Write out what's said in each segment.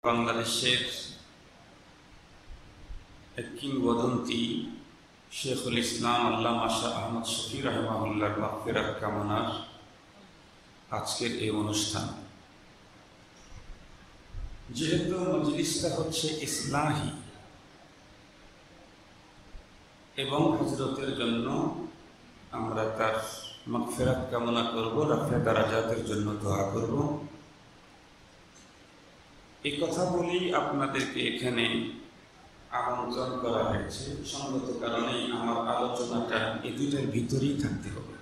বাংলাদেশের এক কিংবদন্তি শেখুল ইসলাম আল্লামা শাহ আহমদ শফি রাহিমাহুল্লাহর মাগফিরাত কামনার আজকের এই অনুষ্ঠান। যেহেতু মজলিসটা হচ্ছে ইসলাহি এবং হযরতের জন্য আমরা তার মাগফিরাত কামনা করব, রাফে দারাজাতের জন্য দোয়া করব, এই কথা বলি আপনাদেরকে এখানে আমন্ত্রণ করা হয়েছে। সঙ্গত কারণেই আমার আলোচনাটা এই দুইটার ভিতরেই থাকতে হবে।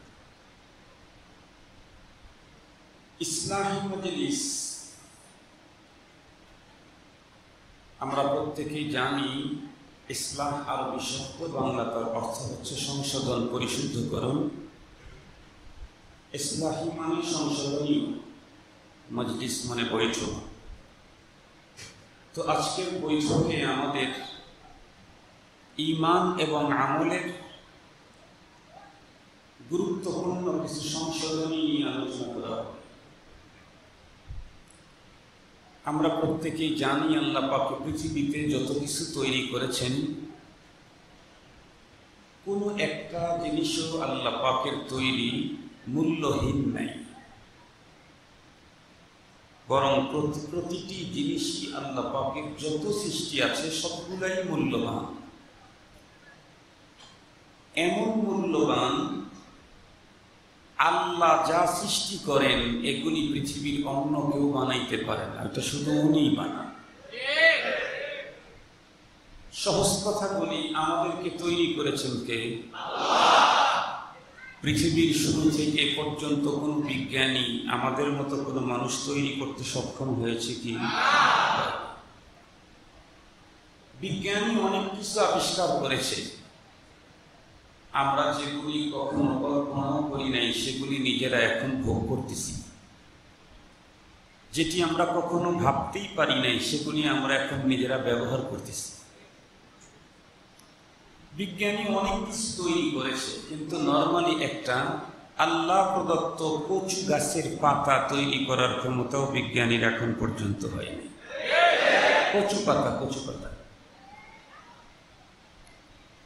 ইসলাহি মজলিস আমরা প্রত্যেকেই জানি, ইসলাহ আরবি শব্দ, বাংলা তার অর্থ হচ্ছে সংশোধন, পরিশুদ্ধকরণ। ইসলাহি মানে সংশোধনী, মজলিস মানে বৈঠক। তো আজকের বৈঠকে আমাদের ঈমান এবং আমলের গুরুত্বপূর্ণ কিছু সংশোধনী নিয়ে আলোচনা করা হবে। আমরা প্রত্যেকেই জানি আল্লাহ পাক পৃথিবীতে যত কিছু তৈরি করেছেন, কোনো একটা জিনিসও আল্লাহ পাকের তৈরি মূল্যহীন নাই, বরং প্রতিটি জিনিসই আল্লাহ পাকের যত সৃষ্টি আছে সবগুলাই মূল্যবান। এমন মূল্যবান, আল্লাহ যা সৃষ্টি করেন এগুলি পৃথিবীর অন্য কেউ বানাইতে পারে না, এটা শুধু উনিই বানান। সহজ কথা বলি, আমাদেরকে তৈরি করেছেন কে? পৃথিবীর শুরু থেকে এ পর্যন্ত কোন বিজ্ঞানী আমাদের মতো কোনো মানুষ তৈরি করতে সক্ষম হয়েছে কি? বিজ্ঞানী অনেক কিছু আবিষ্কার করেছে, আমরা যেগুলি কখনো কল্পনাও করি নাই সেগুলি নিজেরা এখন ভোগ করতেছি। যেটি আমরা কখনো ভাবতেই পারি নাই সেগুলি আমরা এখন নিজেরা ব্যবহার করতেছি। বিজ্ঞানী অনেক কিছু তৈরি করেছে, কিন্তু নরমালি একটা আল্লাহ প্রদত্ত কচু গাছের পাতা তৈরি করার ক্ষমতাও বিজ্ঞানীর এখন পর্যন্ত হয়নি। কচু পাতা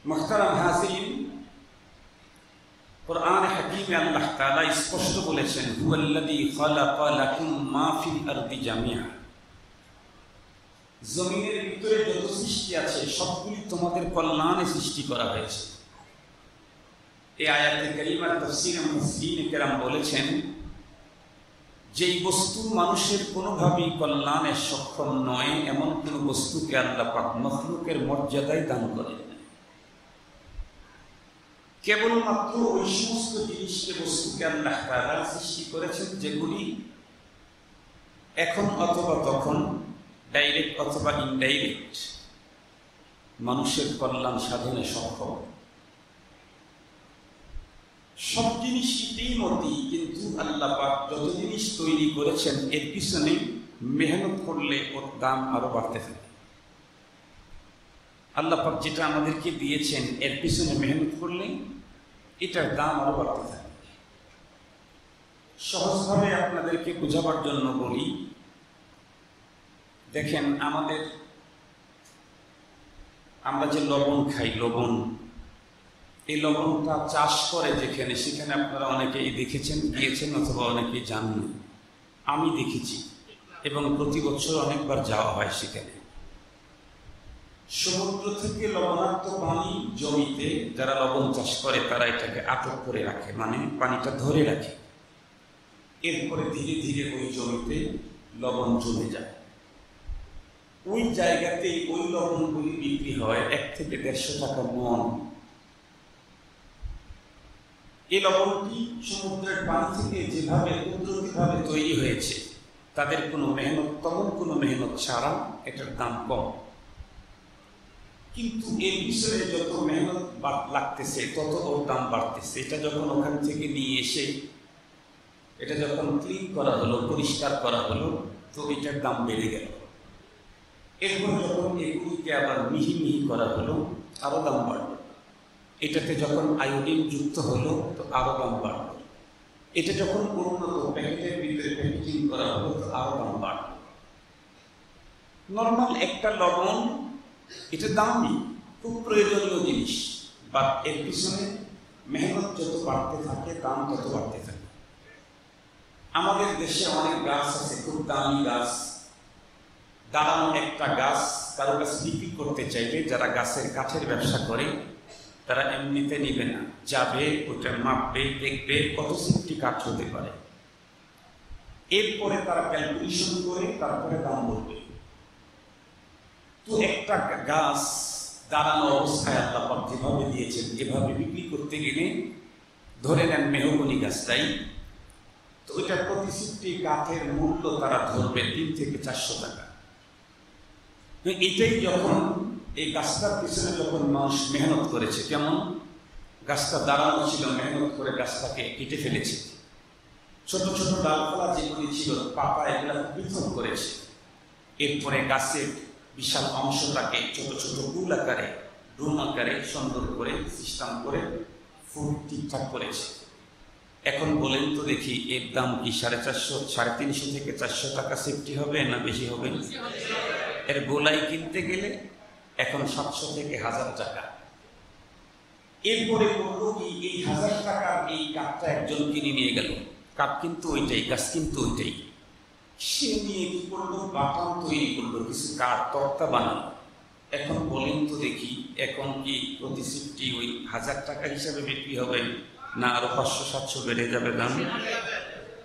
মুহতারাম হাজিরিন, কুরআন হাকিমে আল্লাহ তাআলা স্পষ্ট বলেছেন, হুয়াল্লাযী খালাকা লাকুম মা ফিল আরদি জামিআ, জমিনের ভিতরে যত সৃষ্টি আছে সবগুলি তোমাদের কল্যাণে সৃষ্টি করা হয়েছে। এই আয়াতে কারিমার তাফসীরে মুফাসসিরিনে কেরাম বলেছেন, যেই বস্তু মানুষের কোনোভাবেই কল্যাণে সক্ষম নয় এমন কোন বস্তুকে আল্লাহ পাক মখলুকের মর্যাদায় দান করেন। কেবলমাত্র ওই সমস্ত জিনিসকে, বস্তুকে আল্লাহ তাআলা সৃষ্টি করেছেন যেগুলি এখন অথবা তখন, ডাইরেক্ট অথবা ইনডাইরেক্ট, মানুষের কল্যাণ সাধনে সক্ষম। সব জিনিসই এইমতই, কিন্তু আল্লাহ পাক যত জিনিস তৈরি করেছেন এর পিছনে মেহনত করলে ওর দাম আরো বাড়তে থাকে। আল্লাহ পাক যেটা আমাদেরকে দিয়েছেন এর পিছনে মেহনত করলে এটার দাম আরো বাড়তে থাকে। সহজভাবে আপনাদেরকে বোঝাবার জন্য বলি, দেখেন আমরা যে লবণ খাই, লবণ, এই লবণটা চাষ করে যেখানে, সেখানে আপনারা অনেকেই দেখেছেন, গিয়েছেন, অথবা অনেকেই জানেন। আমি দেখেছি এবং প্রতি বছর অনেকবার যাওয়া হয় সেখানে। সমুদ্র থেকে লবণাক্ত পানি জমিতে যারা লবণ চাষ করে তারা এটাকে আটক করে রাখে, মানে পানিটা ধরে রাখে। এরপরে ধীরে ধীরে ওই জমিতে লবণ জমে যায়। ওই জায়গাতেই ওই লবণগুলি বিক্রি হয় 1 থেকে 150 টাকা মন। এই লবণটি সমুদ্রের পানি থেকে যেভাবে কুদরতিভাবে তৈরি হয়েছে, তাদের কোনো মেহনত, তেমন কোনো মেহনত ছাড়া এটার দাম কম। কিন্তু এর বিষয়ে যত মেহনত লাগতেছে তত ওর দাম বাড়তেছে। এটা যখন ওখান থেকে নিয়ে এসে এটা যখন ক্লিন করা হলো, পরিষ্কার করা হলো, তো এটার দাম বেড়ে গেল। এরপর যখন এগুলিকে আবার মিহি মিহি করা হলো, আরো দাম বাড়লো। এটাতে যখন আয়োডিন যুক্ত হলো তো আরো দাম বাড়লো। এটা যখন উন্নত প্যাকেটের ভিতরে প্যাকেজিং করা হলো তো আরো দাম বাড়লো। নর্মাল একটা লবণ, এটা দামি, খুব প্রয়োজনীয় জিনিস, বা এর পিছনে মেহনত যত বাড়তে থাকে দাম তত বাড়তে থাকে। আমাদের দেশে অনেক গাছ আছে, খুব দামি গাছ, দাঁড়ানো একটা গাছ কারো কাছে বিক্রি করতে চাইলে যারা গাছের কাঠের ব্যবসা করে তারা এমনিতে নিবে না, যাবে ওটা মাপবে, দেখবে কত সিফটি কাঠ হতে পারে, এরপরে তারা ক্যালকুলেশন করে তারপরে দাম বলবে। তো একটা গাছ দাঁড়ানো অবস্থায় আল্লাহ পাক যেভাবে দিয়েছেন, এভাবে বিক্রি করতে গেলে ধরে নেন মেহগনি গাছটাই, তো ওইটা প্রতি সিফটি কাঠের মূল্য তারা ধরবে 3 থেকে 400 টাকা। এটাই যখন এই গাছটার পিছনে যখন মানুষ মেহনত করেছে, কেমন গাছটা দাঁড়ানো ছিল, মেহনত করে গাছটাকে কেটে ফেলেছে, ছোট ছোট ডালপালা যেগুলি ছিল পাতা এগুলা পৃথক করেছে, এরপরে গাছের বিশাল অংশটাকে ছোট ছোট ফুল আকারে, ডুম আকারে সুন্দর করে সিস্টেম করে ফুল ঠিকঠাক করেছে। এখন বলেন তো দেখি, এর দাম কি 450, 350 থেকে 400 টাকা সেফটি হবে না বেশি হবে? এর গোলাই কিনতে গেলে এখন 700 থেকে 1000 টাকা। এরপরে বললো কি, এই 1000 টাকার এই কাঠটা একজন কিনে নিয়ে গেল, কাঠ কিন্তু ওইটাই, গাছ কিন্তু ওইটাই, সে নিয়ে কি করলো, বাটাম তৈরি করলো, কিছু কাঠ তক্তা বানালো। এখন বলেন তো দেখি, এখন কি প্রতি সিফটি ওই 1000 টাকা হিসাবে বিক্রি হবে না আরো 500-700 বেড়ে যাবে দাম?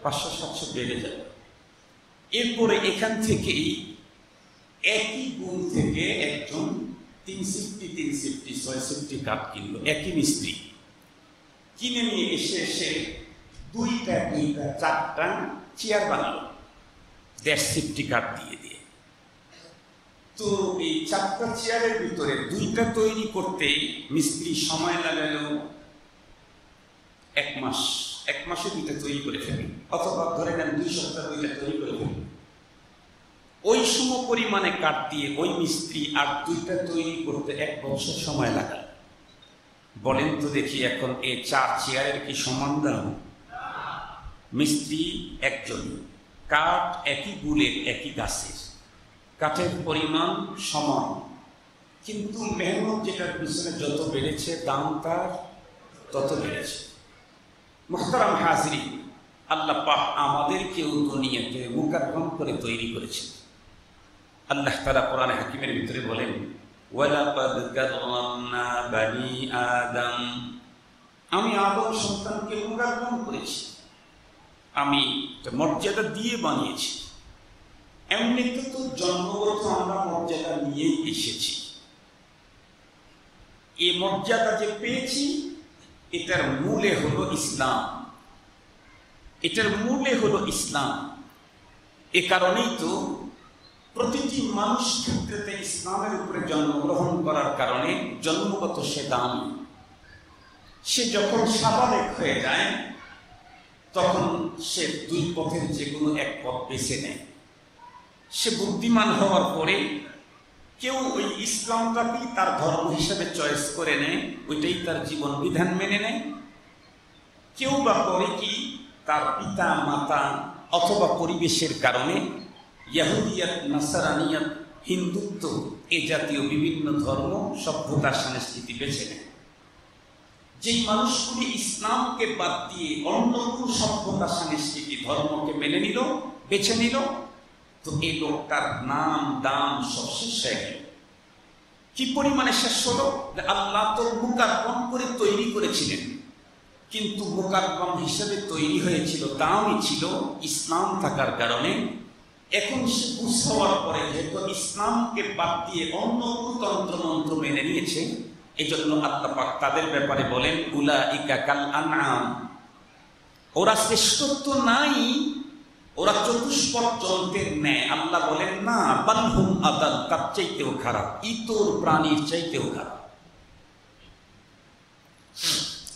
500-700 বেড়ে যাবে। এরপরে এখান থেকেই একই গুণ থেকে একজন 3 সিফটি 6 সিফটি কাঠ কিনলো, একই মিস্ত্রি কিনে নিয়ে এসে 2টা 4টা চেয়ার বানালো 1.5 সিফটি কাঠ দিয়ে। তো এই 4টা চেয়ারের ভিতরে 2টা তৈরি করতে মিস্ত্রি সময় লাগালো 1 মাস। 1 মাসে 2টা তৈরি করে ফেলি, অথবা ধরে নেন 2 সপ্তাহ 2টা তৈরি করে ফেলি। ওই সম পরিমাণে কাঠ দিয়ে ওই মিস্ত্রি আর 2টা তৈরি করতে 1 বছর সময় লাগাল। বলেন তো দেখি, এখন এই 4 চেয়ারের কি সমান দাম? মিস্ত্রি একজন, কাঠ একই গুলের, একই গাছের, কাঠের পরিমাণ সমান, কিন্তু মেহনত যেটার পিছনে যত বেড়েছে দাম তার তত বেড়েছে। মুহতারাম হাজরিন, আল্লাহ পাক আমাদেরকেও দুনিয়াতে মুকাররম করে তৈরি করেছেন। আল্লাহ তাআলা কোরআনে হাকিমের ভিতরে বলেন, ওয়ালাকাদ কাররামনা বানি আদম, আমি আদম সন্তানকে মুকাররম করেছি, আমি মর্যাদা দিয়ে বানিয়েছি। এমনিতে তো জন্মগত আমরা মর্যাদা নিয়েই এসেছি, এই মর্যাদা যে পেয়েছি এটার মূলে হলো ইসলাম, এটার মূলে হলো ইসলাম। এ কারণেই তো প্রতিটি মানুষ ক্ষেত্রে ইসলামের উপরে জন্মগ্রহণ করার কারণে জন্মগত সে দামি। সে যখন স্বাভাবিক হয়ে যায় তখন সে 2 পথের যে কোনো এক পথ বেছে নেয়। সে বুদ্ধিমান হওয়ার পরে কেউ ওই ইসলামটাকেই তার ধর্ম হিসেবে চয়েস করে নেয়, ওইটাই তার জীবন বিধান মেনে নেয়। কেউ বা করে কি, তার পিতা মাতা অথবা পরিবেশের কারণে ইহুদিয়াত, নাসারানিয়াত, হিন্দুত্ব এ জাতীয় বিভিন্ন ধর্ম, সভ্যতা, সংস্কৃতি বেছে নেয়। যেই মানুষগুলি ইসলামকে বাদ দিয়ে অন্য কোনো সভ্যতা, সংস্কৃতি, ধর্মকে মেনে নিল, বেছে নিল, তো এই লোকটার নাম দাম সব শেষ হয়ে গেল। কি পরিমাণে শেষ হলো? আল্লাহ তো মুকাররম করে তৈরি করেছিলেন, কিন্তু মুকাররম হিসেবে তৈরি হয়েছিল, দামই ছিল ইসলাম থাকার কারণে। এখন সে বুঝ হওয়ার পরে যেহেতু ইসলামকে বাদ দিয়ে অন্য কোনো তন্ত্র মন্ত্র মেনে নিয়েছে, এই জন্য আল্লাহ পাক তাদের ব্যাপারে বলেন, উলাইকা কাল আনআম, ওরা শ্রেষ্ঠত্ব নাই, ওরা চতুষ্পদ জন্তুর ন্যায়। আল্লাহ বলেন না, বাল হুম আদাল, তার চাইতেও খারাপ, ইতর প্রাণীর চাইতেও খারাপ।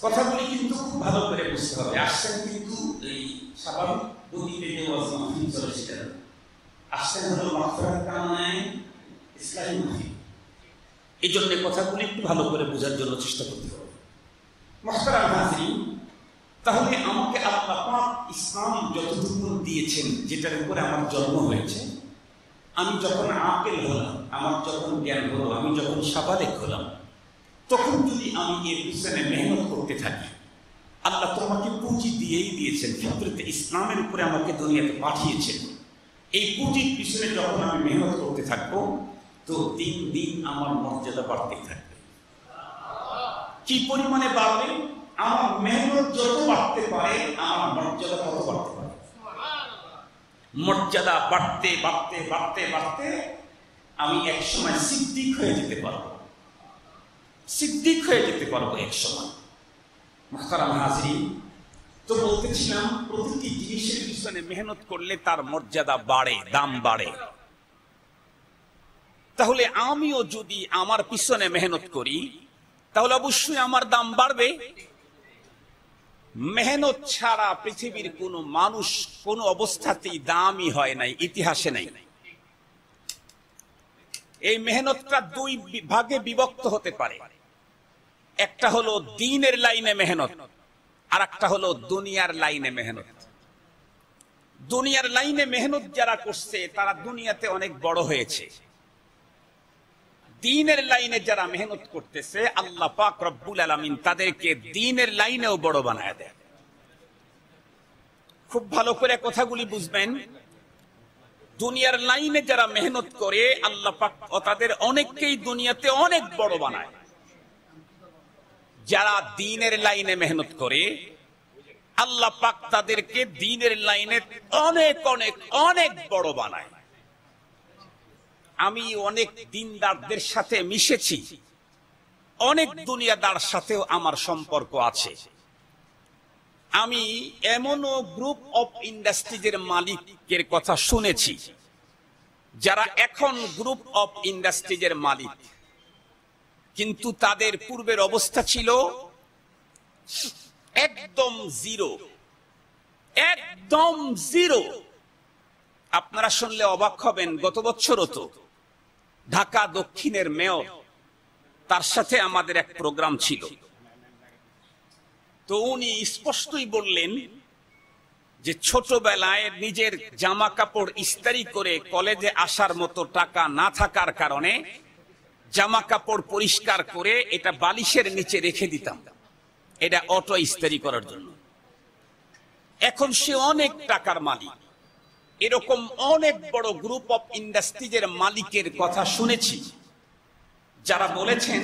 কথাগুলি কিন্তু খুব ভালো করে বুঝতে হবে। আসছেন কিন্তু এই স্বাভাবিক গতিতে যে ওয়াজ মাহফিল চলে সেটা আসছেন হলো মাগফিরাত কামনায় ইসলামী মাহফিল। এই জন্য কথাগুলি একটু ভালো করে বোঝার জন্য চেষ্টা করতে হবে। মুহতারাম হাজরিন, তাহলে আমাকে আল্লাহ পাক ইসলাম যতটুকু দিয়েছেন, যেটার উপরে আমার জন্ম হয়েছে, আমি যখন আকেল হলাম, আমার যখন জ্ঞান হলো, আমি যখন সাবালেক হলাম, তখন যদি আমি এর পিছনে মেহনত করতে থাকি, আল্লাহ তো আমাকে পুঁজি দিয়েই দিয়েছেন, ফিতরতে ইসলামের উপরে আমাকে দুনিয়াতে পাঠিয়েছেন। এই পুঁজির পিছনে যখন আমি মেহনত করতে থাকবো, তো দিন দিন আমার মর্যাদা বাড়তেই থাকবে। কি পরিমাণে বাড়বে? আমার মেহনত যত বাড়তে পারে, আমার মর্যাদা তত বাড়তে পারে। মর্যাদা বাড়তে বাড়তে বাড়তে বাড়তে আমি একসময় সিদ্দিক হয়ে যেতে পারবো, সিদ্দিক হয়ে যেতে পারবো একসময়। মুহতারাম হাজরিন, তো বলতেছিলাম প্রতিটি জিনিসের পিছনে মেহনত করলে তার মর্যাদা বাড়ে, দাম বাড়ে। তাহলে আমিও যদি আমার পিছনে মেহনত করি, তাহলে অবশ্যই আমার দাম বাড়বে। মেহনত ছাড়া পৃথিবীর কোন মানুষ কোন অবস্থাতেই দামই হয় নাই, ইতিহাসে নাই। এই মেহনতটা দুই ভাগে বিভক্ত হতে পারে। একটা হলো দ্বীনের লাইনে মেহনত, আর একটা হলো দুনিয়ার লাইনে মেহনত। দুনিয়ার লাইনে মেহনত যারা করছে তারা দুনিয়াতে অনেক বড় হয়েছে। দ্বীনের লাইনে যারা মেহনত করতেছে, আল্লাহ পাক রব্বুল আলামিন তাদেরকে দ্বীনের লাইনেও বড় বানায় দেয়। খুব ভালো করে কথাগুলি বুঝবেন। দুনিয়ার লাইনে যারা মেহনত করে, আল্লাহ পাক তাদের অনেককেই দুনিয়াতে অনেক বড় বানায়। যারা দ্বীনের লাইনে মেহনত করে, আল্লাহ পাক তাদেরকে দ্বীনের লাইনে অনেক অনেক অনেক বড় বানায়। আমি অনেক দিনদারদের সাথে মিশেছি, অনেক দুনিয়াদার সাথেও আমার সম্পর্ক আছে। আমি এমনও গ্রুপ অফ ইন্ডাস্ট্রিজের মালিকের কথা শুনেছি যারা এখন গ্রুপ অফ ইন্ডাস্ট্রিজের মালিক, কিন্তু তাদের পূর্বের অবস্থা ছিল একদম জিরো, একদম জিরো। আপনারা শুনলে অবাক হবেন, গত বছরও তো ঢাকা দক্ষিণের মেয়র, তার সাথে আমাদের এক প্রোগ্রাম ছিল। তো উনি স্পষ্টই বললেন যে ছোটবেলায় নিজের জামা কাপড় ইস্ত্রি করে কলেজে আসার মতো টাকা না থাকার কারণে জামা কাপড় পরিষ্কার করে এটা বালিশের নিচে রেখে দিতাম, এটা অটো ইস্ত্রি করার জন্য। এখন সে অনেক টাকার মালিক। এরকম অনেক বড় গ্রুপ অফ ইন্ডাস্ট্রিজের মালিকের কথা শুনেছি যারা বলেছেন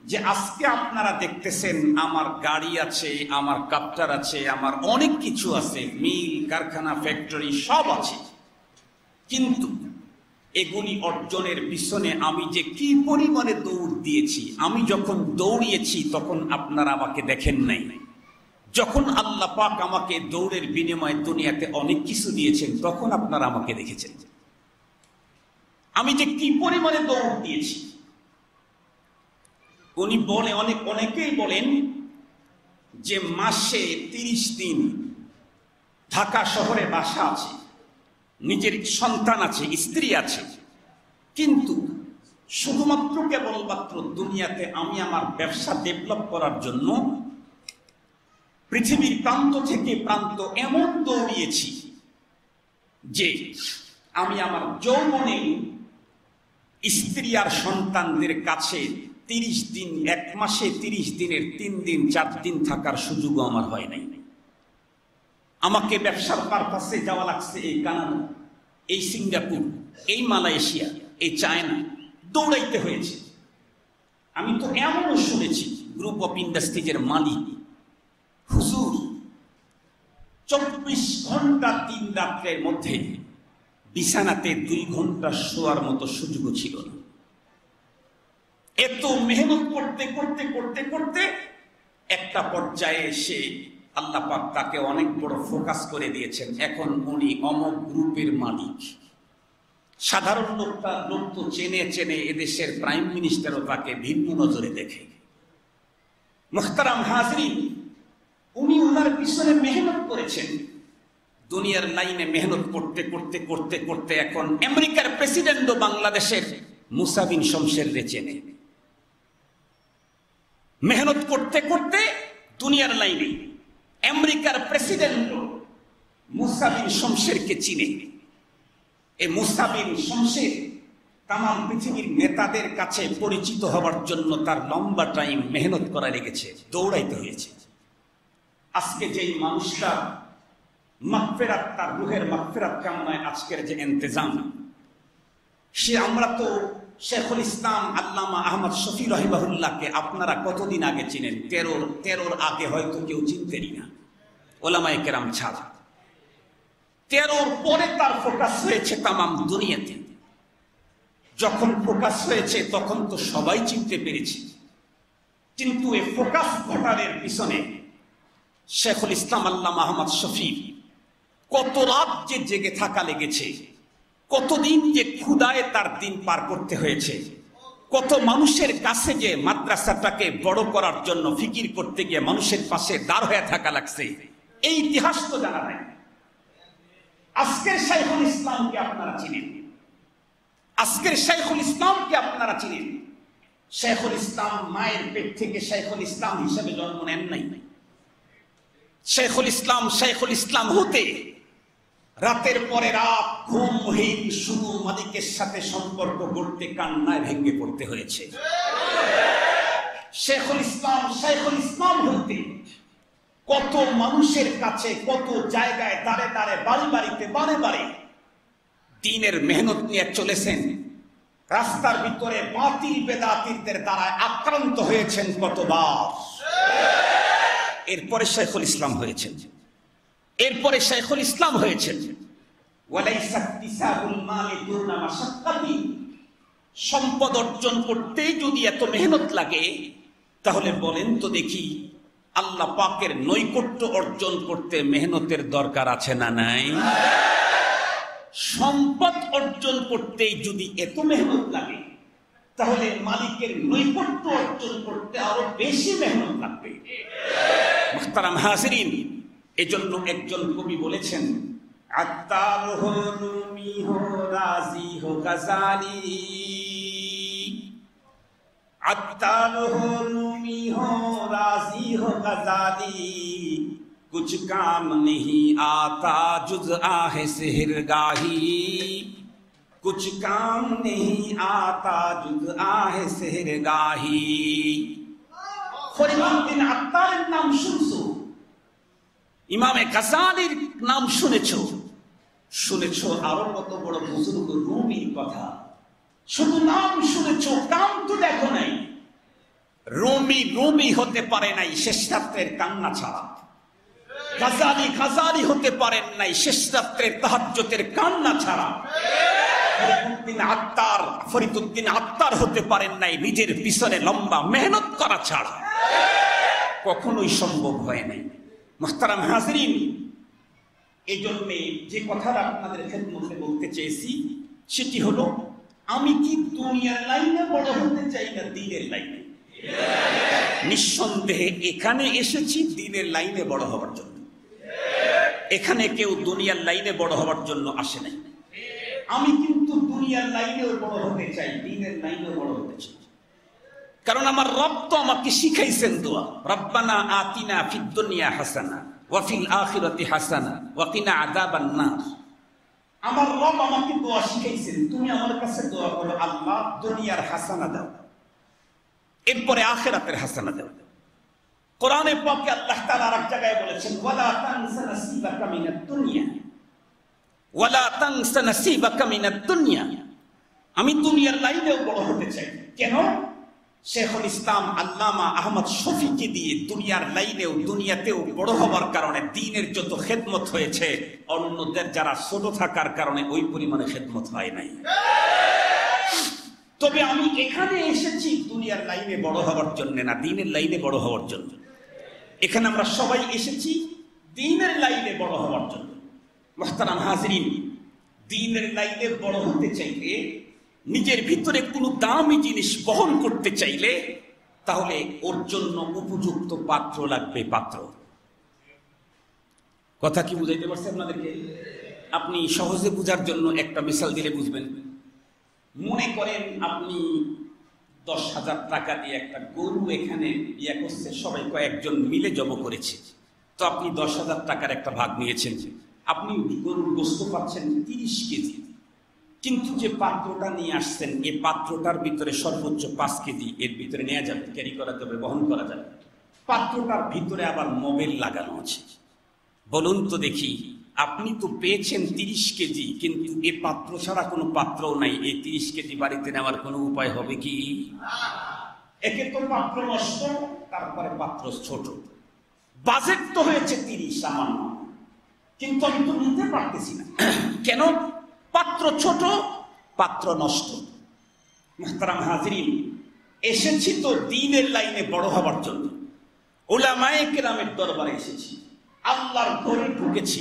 যে আজকে আপনারা দেখতেছেন আমার গাড়ি আছে, আমার কাপ্টার আছে, আমার অনেক কিছু আছে, মিল, কারখানা, ফ্যাক্টরি সব আছে, কিন্তু এগুলি অর্জনের পিছনে আমি যে কি পরিমাণে দৌড় দিয়েছি, আমি যখন দৌড়িয়েছি তখন আপনারা আমাকে দেখেন নাই। যখন আল্লাহ পাক আমাকে দৌড়ের বিনিময়ে দুনিয়াতে অনেক কিছু দিয়েছেন, তখন আপনারা আমাকে দেখেছেন আমি যে কি পরিমাণে দৌড় দিয়েছি। উনি বলে, অনেকেই বলেন যে মাসে 30 দিন ঢাকা শহরে বাসা আছে, নিজের সন্তান আছে, স্ত্রী আছে, কিন্তু শুধুমাত্র কেবলমাত্র দুনিয়াতে আমি আমার ব্যবসা ডেভেলপ করার জন্য পৃথিবীর প্রান্ত থেকে প্রান্ত এমন দৌড়িয়েছি যে আমি আমার যৌবনে স্ত্রী আর সন্তানদের কাছে 30 দিন, এক মাসে 30 দিনের 3 দিন 4 দিন থাকার সুযোগও আমার হয় নাই। আমাকে ব্যবসার পারপাসে যাওয়া লাগছে এই কানাডা, এই সিঙ্গাপুর, এই মালয়েশিয়া, এই চায়না, দৌড়াইতে হয়েছে। আমি তো এমনও শুনেছি গ্রুপ অফ ইন্ডাস্ট্রিজের মালিক হুজুর 24 ঘন্টা 3 রাত্রের মধ্যে বিছানাতে 2 ঘন্টা শোয়ার মতো সুযোগও ছিল না। এত মেহনত করতে করতে করতে করতে একটা পর্যায়ে এসে আল্লাহ পাক তাকে অনেক বড় ফোকাস করে দিয়েছেন। এখন উনি অমক গ্রুপের মালিক। সাধারণ লোক তো চেনে চেনে, এদেশের প্রাইম মিনিস্টারও তাকে ভিন্ন নজরে দেখে। মুহতারাম হাজরিন, উনি ওনার পিছনে মেহনত করেছেন, দুনিয়ার লাইনে মেহনত করতে করতে করতে করতে এখন আমেরিকার প্রেসিডেন্টও বাংলাদেশের মুসা বিন শমশেরকে চেনে। মেহনত করতে করতে দুনিয়ার লাইনে আমেরিকার প্রেসিডেন্টও মুসা বিন শমশেরকে চিনে। এই মুসা বিন শমসের তাম পৃথিবীর নেতাদের কাছে পরিচিত হওয়ার জন্য তার লম্বা টাইম মেহনত করা লেগেছে, দৌড়াইতে হয়েছে। আজকে যেই মানুষটা মাগফিরাত, তার রুহের মাগফিরাত কামনায় আজকের যে ইন্তজাম, সে আমরা তো শেখুল ইসলাম আল্লামা আহমদ শফি রহিমাহুল্লাহকে আপনারা কতদিন আগে চিনেন? 13 আগে হয়তো কেউ চিনতেনই না, ওলামায়ে কেরাম ছাড়া। 13 পরে তার ফোকাস হয়েছে তামাম দুনিয়াতে। যখন ফোকাস হয়েছে তখন তো সবাই চিনতে পেরেছি, কিন্তু এই ফোকাস ঘটানোর পিছনে শেখুল ইসলাম আল্লামা আহমদ শফি কত রাত যে জেগে থাকা লেগেছে, কতদিন যে ক্ষুধায় তার দিন পার করতে হয়েছে, কত মানুষের কাছে যে মাদ্রাসাটাকে বড় করার জন্য ফিকির করতে গিয়ে মানুষের পাশে দাঁড় হয়ে থাকা লাগছে, এই ইতিহাস তো জানা নাই। আজকের শাইখুল ইসলামকে আপনারা চিনেন, আজকের শাইখুল ইসলামকে আপনারা চিনেন। শাইখুল ইসলাম মায়ের পেট থেকে শাইখুল ইসলাম হিসেবে জন্ম নেন নাই। শাইখুল ইসলাম হতে রাতের পরে রাত ঘুমহীন শুধু মালিকের সাথে সম্পর্ক করতে কান্নায় ভেঙে পড়তে হয়েছে। শাইখুল ইসলাম হতে কত মানুষের কাছে, কত জায়গায়, দাঁড়ে দাঁড়ে, বাড়ি বাড়িতে, বারে বারে দ্বীনের মেহনত নিয়ে চলেছেন। রাস্তার ভিতরে বাতিল বেদাতীদের দ্বারা আক্রান্ত হয়েছেন কতবার। এরপরে শাইখুল ইসলাম হয়েছেন, এরপরে শাইখুল ইসলাম হয়েছেন। সম্পদ অর্জন করতে যদি এত মেহনত লাগে, তাহলে বলেন তো দেখি আল্লাহ পাকের নৈকট্য অর্জন করতে মেহনতের দরকার আছে না নাই? সম্পদ অর্জন করতেই যদি এত মেহনত লাগে, তাহলে মালিকের নৈকট্য অর্জন করতে আরো বেশি মেহনত লাগবে। মুহতারাম হাজিরিন, এজন্য একজন কবি বলেছেন, আত্তার হো রুমি হো রাজি হো গাজালি, আত্তার হো রুমি হো রাজি হো গাজালি, कुछ काम नहीं आता जुज आहे सेहरगाही, कुछ काम नहीं आता जुज आहे सेहरगाही। ফরিদউদ্দিন আত্তারের নাম শুনছো, ইমামে গাজালির নাম শুনেছো, শুনেছো আরো কত বড় বুজুর্গ রুমির কথা। শুধু নাম শুনেছো, কাম তো দেখো নাই। রুমি হতে পারে নাই শেষ রাত্রের কান্না ছাড়া। গাজালি হতে পারেন নাই শেষ রাত্রের তাহাজ্জুদের কান্না ছাড়া। ফরিদউদ্দিন আত্তার হতে পারেন নাই নিজের পিছনে লম্বা মেহনত করা ছাড়া। কখনোই সম্ভব হয় নাই। মুহতারাম হাজিরিন, এই জন্য যে কথাটা আপনাদের খেদমতে বলতে চেয়েছি সেটি হলো, আমি কি দুনিয়ার লাইনে বড় হতে চাই না দ্বীনের লাইনে? নিঃসন্দেহে এখানে এসেছি দ্বীনের লাইনে বড় হওয়ার জন্য। এখানে কেউ দুনিয়ার লাইনে বড় হওয়ার জন্য আসে নাই। আমি কিন্তু দুনিয়ার লাইনেও বড় হতে চাই, দ্বীনের লাইনেও বড় হতে চাই। কারণ আমার রব তো আমাকে শিখাইছেন দোয়া, রব্বানা আতিনা ফিদ দুনিয়া হাসানা ওয়া ফিল আখিরাতি হাসানা ওয়া কিনা আযাবান নার। আমার রব আমাকে দোয়া শিখাইছেন, তুমি আমার কাছে দোয়া করো, আল্লাহ দুনিয়ার হাসানা দাও, এরপরে আখিরাতের হাসানা দাও। কোরআনে পাকে আল্লাহ তাআলা আরেক জায়গায় বলেছেন, ওয়ালা তানসা নাসিবাকা মিনাদ দুনিয়া, ওয়ালা তানসা নাসিবাকা মিনাদ দুনিয়া। আমি দুনিয়ার লাইনেও বড় হতে চাই। কেন? শেখুল ইসলাম আল্লামা আহমদ শফিকে দিয়ে দুনিয়ার লাইনেও দুনিয়াতেও বড় হওয়ার কারণে দ্বীনের যত খেদমত হয়েছে, অন্যদের যারা ছোট থাকার কারণে ওই পরিমাণে খেদমত হয় নাই। তবে আমি এখানে এসেছি দুনিয়ার লাইনে বড় হওয়ার জন্য না, দ্বীনের লাইনে বড় হওয়ার জন্য। এখানে আমরা সবাই এসেছি দ্বীনের লাইনে বড় হওয়ার জন্য। মুহতারাম হাজিরিন, দ্বীনের লাইনে বড় হতে চাইলে, নিজের ভিতরে কোনো দামি জিনিস বহন করতে চাইলে, তাহলে ওর জন্য উপযুক্ত পাত্র লাগবে। পাত্র কথা কি বুঝাইতে পারছি আপনাদেরকে? আপনি সহজে বুঝার জন্য একটা মিসাল দিলে বুঝবেন। মনে করেন আপনি 10,000 টাকা দিয়ে একটা গরু এখানে ইয়ে করছে, সবাই কয়েকজন মিলে জব করেছে, তো আপনি 10,000 টাকার একটা ভাগ নিয়েছেন। আপনি গরুর গোশত পাচ্ছেন 30 কেজি। কিন্তু যে পাত্রটা নিয়ে আসছেন এই পাত্রটার ভিতরে সর্বোচ্চ 5 কেজি এর ভিতরে নেওয়া যাবে, ক্যারি করা যাবে, বহন করা যাবে। পাত্রটার ভিতরে আবার মোবাইল লাগানো আছে। বলুন তো দেখি, আপনি তো পেয়েছেন 30 কেজি, কিন্তু এ পাত্র ছাড়া কোনো পাত্রও নাই। এই 30 কেজি বাড়িতে নেওয়ার কোনো উপায় হবে কি? একে তো পাত্র নষ্ট, তারপরে পাত্র ছোট। বাজেট তো হয়েছে 30 সামান্য, কিন্তু আমি তো নিতে পারতেছি না। কেন? পাত্র ছোট, পাত্র নষ্ট। মুহতারাম হাজিরিন, এসেছি তো দ্বীনের লাইনে বড় হবার জন্য। উলামায়ে কেরামের দরবারে এসেছি, আল্লাহর ঘরে ঢুকেছি,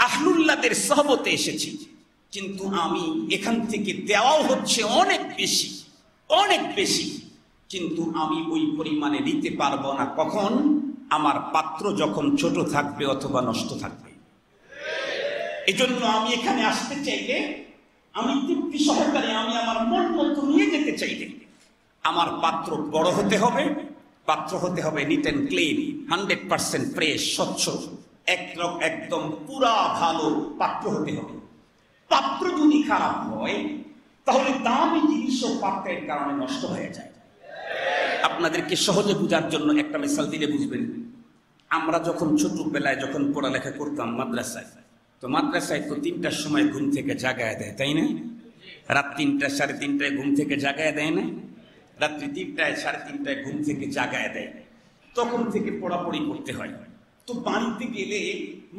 আহলুল্লাহদের সহবতে এসেছি, কিন্তু আমি এখান থেকে দেওয়াও হচ্ছে অনেক বেশি, অনেক বেশি, কিন্তু আমি ওই পরিমাণে দিতে পারবো না। কখন? আমার পাত্র যখন ছোট থাকবে অথবা নষ্ট থাকবে। এজন্য আমি এখানে আসতে চাইলে, আমি তৃপ্তি সহকারে, আমি আমার মন মতো নিয়ে যেতে চাইলে আমার পাত্র বড় হতে হবে, পাত্র হতে হবে নিট অ্যান্ড ক্লিন, 100% ফ্রেশ, স্বচ্ছ, একদম পুরা ভালো পাত্র হতে হবে। পাত্র যদি খারাপ হয় তাহলে দামি জিনিসও পাত্রের কারণে নষ্ট হয়ে যায়। আপনাদেরকে সহজে বোঝার জন্য একটা মিসাল দিলে বুঝবেন। আমরা যখন ছোটবেলায় যখন পড়ালেখা করতাম মাদ্রাসায়, তো মাদ্রাসায় তো 3টার সময় ঘুম থেকে জাগায় দেয়, তাই না? রাত 3টা 3:30টায় ঘুম থেকে জাগায় দেয় না? রাত্রি 3টায় 3:30টায় ঘুম থেকে জাগায় দেয়। তখন থেকে পড়াপড়ি করতে হয়। তো বাড়িতে গেলে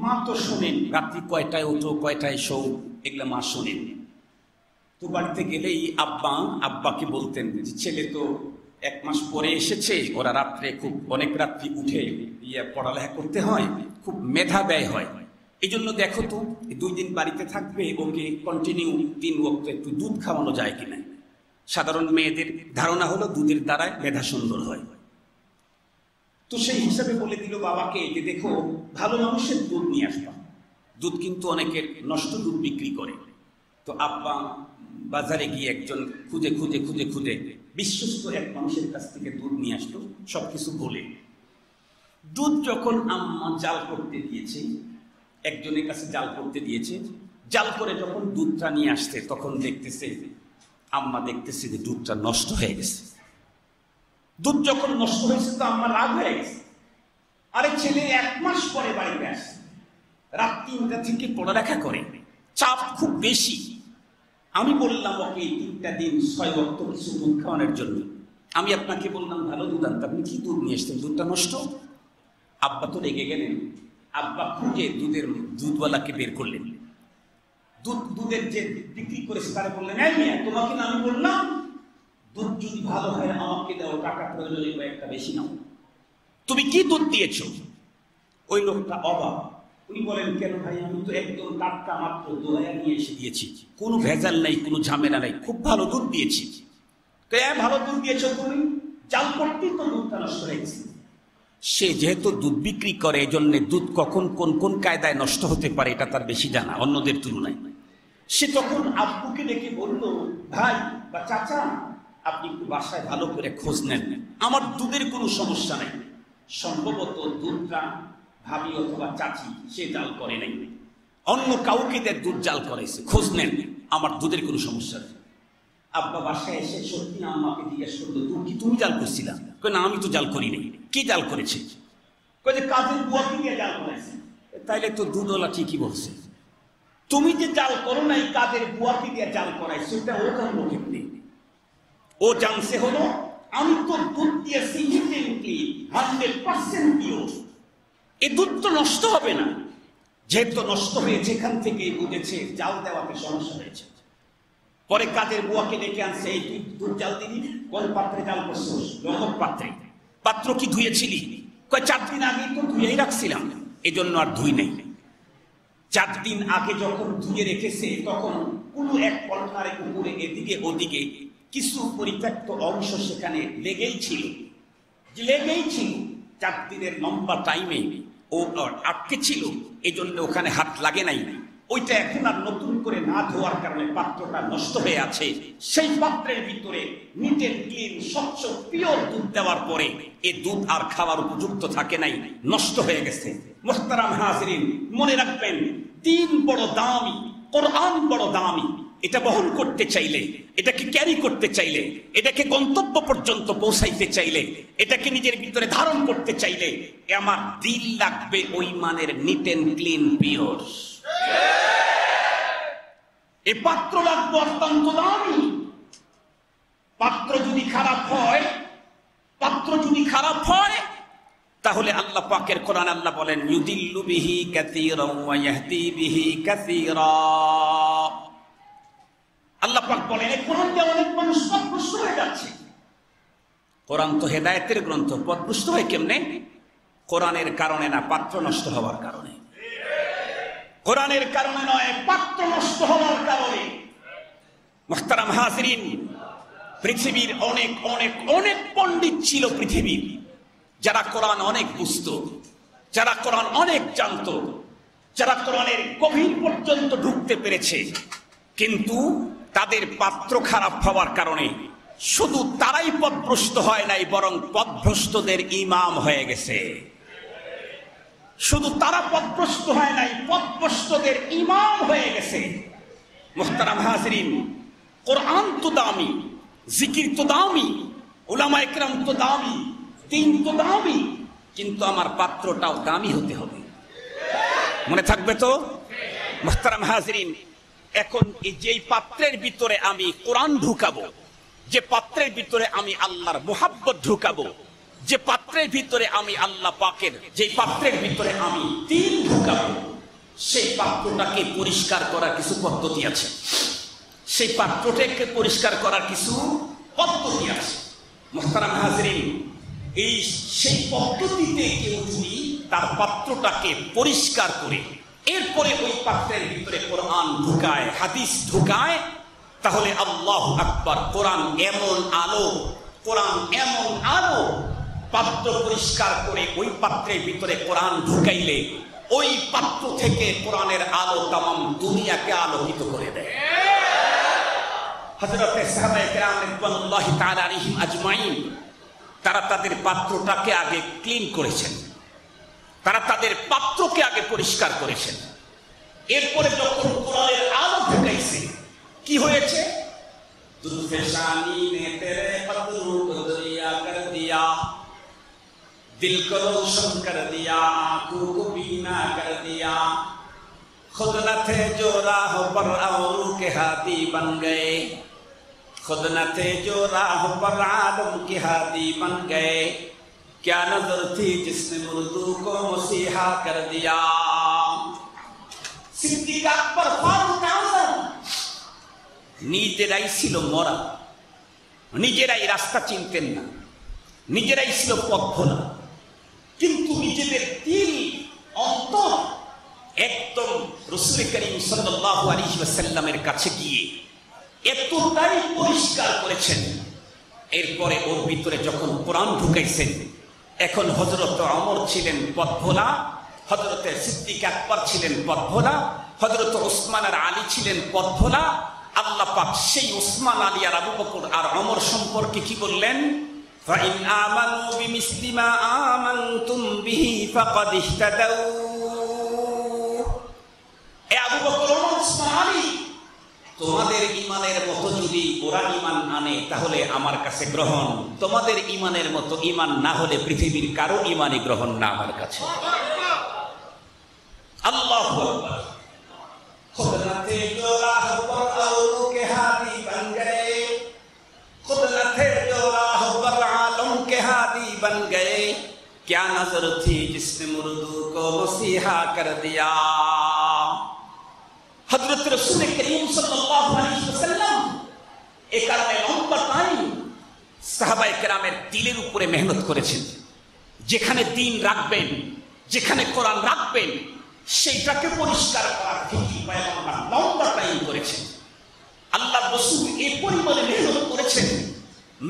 মা তো শোনেন, রাত্রি কয়টায় ওঠো, কয়টায় শো, এগুলো মা শোনেন। তো বাড়িতে গেলেই আব্বাকে বলতেন যে ছেলে তো 1 মাস পরে এসেছে, ওরা রাত্রে খুব অনেক রাত্রি উঠে পড়ালেখা করতে হয়, খুব মেধা ব্যয় হয়। এই জন্য দেখো তো 2 দিন বাড়িতে থাকবে, ওকে কন্টিনিউ 3 ওয়াক্ত একটু দুধ খাওয়ানো যায় কিনা। সাধারণ মেয়েদের ধারণা হলো দুধের দ্বারায় মেধা সুন্দর হয়। তো সেই হিসাবে বলে দিল বাবাকে যে দেখো ভালো মানুষের দুধ নিয়ে আসতাম, দুধ কিন্তু অনেকের নষ্ট দুধ বিক্রি করে। তো আব্বা বাজারে গিয়ে একজন খুঁজে খুঁজে খুঁজে খুঁজে বিশ্বস্ত এক মানুষের কাছ থেকে দুধ নিয়ে আসতো, সবকিছু বলে। দুধ যখন আম্মা জাল করতে দিয়েছে, একজনের কাছে জাল করতে দিয়েছে, জাল করে যখন দুধটা নিয়ে আসছে তখন দেখতেছে, আম্মা দেখতেছে যে দুধটা নষ্ট হয়ে গেছে। দুধ যখন নষ্ট হয়েছে তো আম্মা রাগ হয়ে গেছে। আরে ছেলে 1 মাস পরে বাড়িতে আসে, রাত 3টা থেকে পড়ালেখা করে, চাপ খুব বেশি। আমি বললাম ওকে 3টা দিন 6 ওয়াক্ত কিছু দুধ খাওয়ানোর জন্য। আমি আপনাকে বললাম ভালো দুধ আনতে, আপনি কি দুধ নিয়ে এসছেন, দুধটা নষ্ট। আব্বা তো রেগে গেলেন। আব্বা খুঁজে দুধওয়ালাকে বের করলেন। দুধের যে বিক্রি করেছে তারা বললেন, এই মিয়া তোমাকে না আমি বললাম দুধ যদি ভালো হয় আমাকে দাও, টাকা প্রয়োজনে একটা বেশি নাও, তুমি কি দুধ দিয়েছ? ওই লোকটা অবাক। উনি বলেন, কেন ভাই, আমি তো একদম টাটকা মাত্র দোয়া নিয়ে এসে দিয়েছি, কোনো ভেজাল নাই, কোনো ঝামেলা নাই, খুব ভালো দুধ দিয়েছি। ভালো দুধ দিয়েছ তুমি, জাল করতেই তো দুধটা নষ্ট হয়েছে। সে যেহেতু দুধ বিক্রি করে, এই জন্য দুধ কখন কোন কোন কায়দায় নষ্ট হতে পারে এটা তার বেশি জানা অন্যদের তুলনায়। সে তখন আব্বুকে ডেকে বলল, ভাই বা চাচা, আপনি একটু বাসায় ভালো করে খোঁজ নেন, আমার দুধের কোনো সমস্যা নাই। সম্ভবত দুধটা ভাবি অথবা চাচি সে জাল করে নাই, অন্য কাউকে দেয় দুধ জাল করেছে, খোঁজ নেন, আমার দুধের কোনো সমস্যা নেই। আব্বা বাসায় এসে সত্যি আম্মাকে জিজ্ঞেস করলো, দুধ কি তুমি জাল করছিলা? না, আমি তো জাল করি নাই। কি জাল করেছে? কাজের বুয়াকে দিয়ে জাল করেছে। তাইলে তো দুধওয়ালা ঠিকই বলছে, তুমি যে জাল করো নাই, কাজের বুয়াকে দিয়ে জাল করাইছে, সেটা ও জানলো কেমনি? ও জানছে হলো আমি তো দুধ দিয়েছি 100% পিওর, এই দুধ তো নষ্ট হবে না। যেহেতু নষ্ট হয়েছে, এখান থেকে বুঝেছে জাল দেওয়াতে সমস্যা হয়েছে। পরে কাজের বুয়াকে ডেকে আনছে, এই তুই দুধ জাল দিবি, কোন পাত্রে জাল করছিস? রকম পাত্রে। পাত্র কি ধুয়েছিলি? 4 দিন আগে তো ধুয়েই রাখছিলাম, এই জন্য আর ধুই নেই। 4 দিন আগে যখন ধুয়ে রেখেছে তখন কোনো এক কর্নারে উপরে এদিকে ওদিকে কিছু পরিত্যক্ত অংশ সেখানে লেগেই ছিল। 4 দিনের লম্বা টাইমে ও আটকে ছিল, এই জন্য ওখানে হাত লাগে নাই। ওইটা এখন আর নতুন করে না ধোয়ার কারণে পাত্রটা নষ্ট হয়ে আছে। সেই পাত্রের ভিতরে নিট এন্ড ক্লিন, স্বচ্ছ, পিওর দুধ দেওয়ার পরে এই দুধ আর খাওয়ার উপযুক্ত থাকে নাই, নষ্ট হয়ে গেছে। মুহতারাম হাজিরিন, মনে রাখবেন, দ্বীন বড় দামি, কোরআন বড় দামি, এটা বহন করতে চাইলে, এটাকে ক্যারি করতে চাইলে, এটাকে গন্তব্য পর্যন্ত পৌঁছাইতে চাইলে, এটাকে নিজের ভিতরে ধারণ করতে চাইলে আমার দিল লাগবে ওই মানের নিট এন্ড ক্লিন পিওর। এ পাত্র লাগবে অত্যন্ত দামি। পাত্র যদি খারাপ হয় তাহলে আল্লাহ পাকের কোরআন আল্লাহ বলেন ইউদিল্লু বিহি কাসীরান ওয়া ইয়াহদি বিহি কাসীরা। আল্লাহ পাক বলেন এই কোরআন দিয়ে অনেক মানুষ পথভ্রষ্ট হয়ে যাচ্ছে। কোরআন তো হেদায়েতের গ্রন্থ, পথভ্রষ্ট হয় কেমনে? কোরআনের কারণে না, পাত্র নষ্ট হওয়ার কারণে। কোরআনের কারণে নয়, পাত্র নষ্ট হওয়ার কারণে। মুহতারাম হাজিরিন, পৃথিবীর অনেক অনেক অনেক পণ্ডিত ছিল পৃথিবীর, যারা কোরআন অনেক বুঝতো, যারা কোরআন অনেক জানতো, যারা কোরআনের গভীর পর্যন্ত ঢুকতে পেরেছে, কিন্তু তাদের পাত্র খারাপ হওয়ার কারণে শুধু তারাই পথভ্রষ্ট হয় নাই, বরং পথভ্রষ্টদের ইমাম হয়ে গেছে। শুধু তারা পথভ্রষ্ট হয় নাই, পথভ্রষ্টদের ইমাম হয়ে গেছে। মুহতারাম হাজিরিন, কোরআন তো দামি, জিকির তো দামি, উলামায়ে কেরাম তো দামি, দিন তো দামি, কিন্তু আমার পাত্রটাও দামি হতে হবে। মনে থাকবে তো? মুহতারাম হাজিরিন, এখন যেই পাত্রের ভিতরে আমি কোরআন ঢুকাবো, যে পাত্রের ভিতরে আমি আল্লাহর মুহাব্বত ঢুকাবো, যে পাত্রের ভিতরে আমি আল্লাহ পাকের, যে পাত্রের ভিতরে আমি দিন ঢুকাবো, সেই পাত্রটাকে পরিষ্কার করার কিছু পদ্ধতি আছে। সেই পাত্রটাকে পরিষ্কার করার কিছু পদ্ধতি আছে। মুহতারাম হাজিরিন, সেই পদ্ধতিতে কেউ যদি তার পাত্রটাকে পরিষ্কার করে এরপরে ওই পাত্রের ভিতরে কোরআন ঢুকায়, হাদিস ঢুকায়, তাহলে আল্লাহু আকবার, কোরআন এমন আলো, কোরআন এমন আলো, পাত্র পরিষ্কার করে ওই পাত্রের ভিতরে কোরআন ঢুকাইলে ওই পাত্র থেকে কোরআনের আলো তামাম দুনিয়াকে আলোকিত করে দেয়। হযরতে সাহাবায়ে কেরাম রিদওয়ানুল্লাহি তাআলা আলাইহিম আজমাইন, তারা তাদের পাত্রটাকে আগে ক্লিন করেছেন, তারা তাদের পাত্রকে আগে পরিষ্কার করেছেন। এরপরে যখন কোরআনের আলো ঢুকাইছে, কি হয়েছে? দুরফেশানি নে তেরে পত্রু কো দরিয়া কর দিয়া, দিল কো রোশন কর দিয়া, আঁখোं को बीना कर दिया, खुद न थे जो राह पर औरों के हादी बन गए, खुद न थे जो राह पर आदम के हादी बन गए, क्या नजर थी जिसने मुर्दू को मसीहा कर दिया। सिद्दीक আকবর, ফারুক আযম নিজেরাই ছিল মরা, নিজেরাই রাস্তা চিনতেন না, নিজেরাই ছিল পথভোলা, কিন্তু নিজেদের দিল অন্তর একদম রাসূল করিম সাল্লাল্লাহু আলাইহি ওয়াসাল্লামের কাছে গিয়ে এতটাই পরিষ্কার করেছেন। এরপরে ওর ভিতরে যখন কোরআন ঢুকাইছেন, এখন হযরত ওমর ছিলেন পথভোলা, হযরতে সিদ্দিক আকবর ছিলেন পথভোলা, হযরত ওসমান আর আলী ছিলেন পথভোলা। আল্লাহ পাক সেই ওসমান, আলী আর আবু বকর আর ওমর সম্পর্কে কি বললেন? ফাইন আমানু বিমিসলি মা আমানতুম বিহি ফাকাদ ইহতাদাউ। এ আবু বকর, ওমর, ওসমান, আলী, তোমাদের ঈমানের মতো যদি ওরা ঈমান আনে তাহলে আমার কাছে গ্রহণ, তোমাদের ঈমানের মতো ঈমান না হলে পৃথিবীর কারো ঈমানই গ্রহণ না আমার কাছে। আল্লাহু আকবার। खुद न थे जो राह पर औरों के हादी बन गए, खुद न थे जो राह पर आलम के हादी बन गए, क्या नजर थी जिसने मुर्दू को मसीहा कर दिया। हजरत रसूल करीम सल्लल्लाहु अलैहि वसल्लम एक কারণে লম্বা টাইম সাহাবায়ে কেরামের দিলের উপরে মেহনত করেছেন। যেখানে দ্বীন রাখবেন, যেখানে কোরআন রাখবেন, সেইটাকে পরিষ্কার করার ফিকি পয়গম্বর লম্বা টাইম করেছেন। আল্লাহ রাসূল এই পরিমাণে মেহনত করেছেন,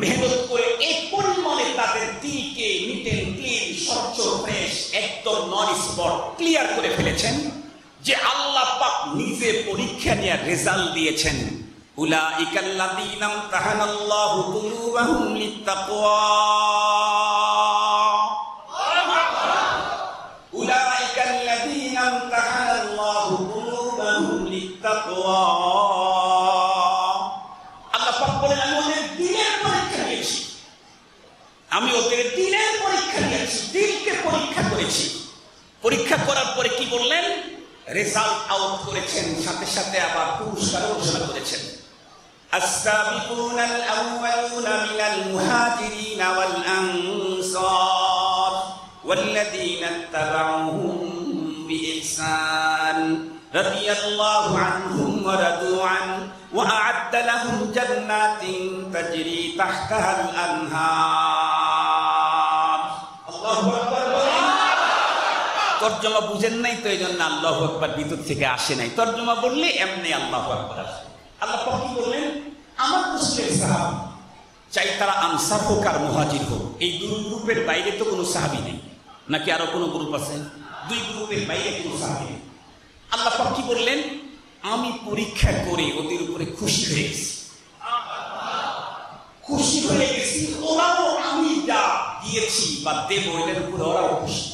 মেহনত করে এই পরিমাণে তাদের দিলকে নিট এন্ড ক্লিন, স্বচ্ছ, ফ্রেশ, একদম নন স্পট ক্লিয়ার করে ফেলেছেন যে আল্লাহ পাক নিজে পরীক্ষা নিয়ে রেজাল্ট দিয়েছেন। উলাইকাল্লাযীনা ইমতাহানাল্লাহু কুলুবাহুম লিত্তাকওয়া, উলাইকাল্লাযীনা ইমতাহানাল্লাহু কুলুবাহুম লিত্তাকওয়া আমি ওদের দিলের পরীক্ষা নিয়েছি, দিলকে পরীক্ষা করেছি। পরীক্ষা করার পরে কি বললেন? রেজাল্ট আউট করেছেন, সাথে সাথে আবার পুরস্কার ঘোষণা করেছেন। আসসাবিকুনাল আউয়ালুনা মিনাল মুহাজিরিনা ওয়াল আনসার ওয়াল্লাযীনা ইত্তাবাউহুম বিইহসান রাদিয়াল্লাহু আনহুম ওয়া রাদু আন ওয়া আ'আদ্দা লাহুম জান্নাতিন তাজরি তাহতাহাল আনহার। আল্লাহু আকবার। তর্জমা বুঝেন নাই তো, এই জন্য আল্লাহু আকবার ভিতর থেকে আসে নাই। তর্জমা বললে এমনি আল্লাহু আকবার আসে। আল্লাহ পাক কি বললেন? আমার রাসূলের সাহাবী, চাই তারা আনসার হোক আর মুহাজির হোক, এই দুই গ্রুপের বাইরে তো কোনো সাহাবী নেই, নাকি আরো কোনো গ্রুপ আছে? দুই গ্রুপের বাইরে কোনো সাহাবী নেই। আল্লাহ পাক কি বললেন? আমি পরীক্ষা করে ওদের উপরে খুশি হয়ে গেছি, খুশি হয়ে গেছি। ওরাও আমি যা দিয়েছি বা দেব এটার উপরে ওরাও খুশি।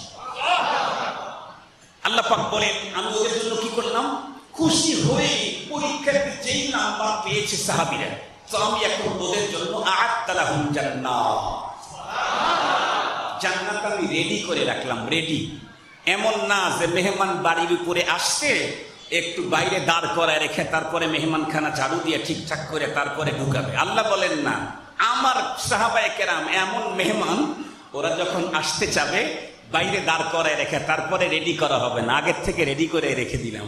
আল্লাহ পাক বলেন আমি ওদের জন্য কি করলাম? খুশি হয়ে পরীক্ষাতে যেই নাম্বার পেয়েছে সাহাবীরা, তো আমি এখন ওদের জন্য আ'আদ্দা লাহুম জান্নাত, জান্নাত আমি রেডি করে রাখলাম। রেডি এমন না যে মেহমান বাড়ির উপরে আসছে, একটু বাইরে দাঁড় করায় রেখে তারপরে মেহমানখানা ঝাড়ু দিয়ে ঠিকঠাক করে তারপরে ঢুকাবে। আল্লাহ বলেন না, আমার সাহাবায়ে কেরাম এমন মেহমান, ওরা যখন আসতে চাবে বাইরে দাঁড় করায় রেখে তারপরে রেডি করা হবে না, আগের থেকে রেডি করে রেখে দিলাম।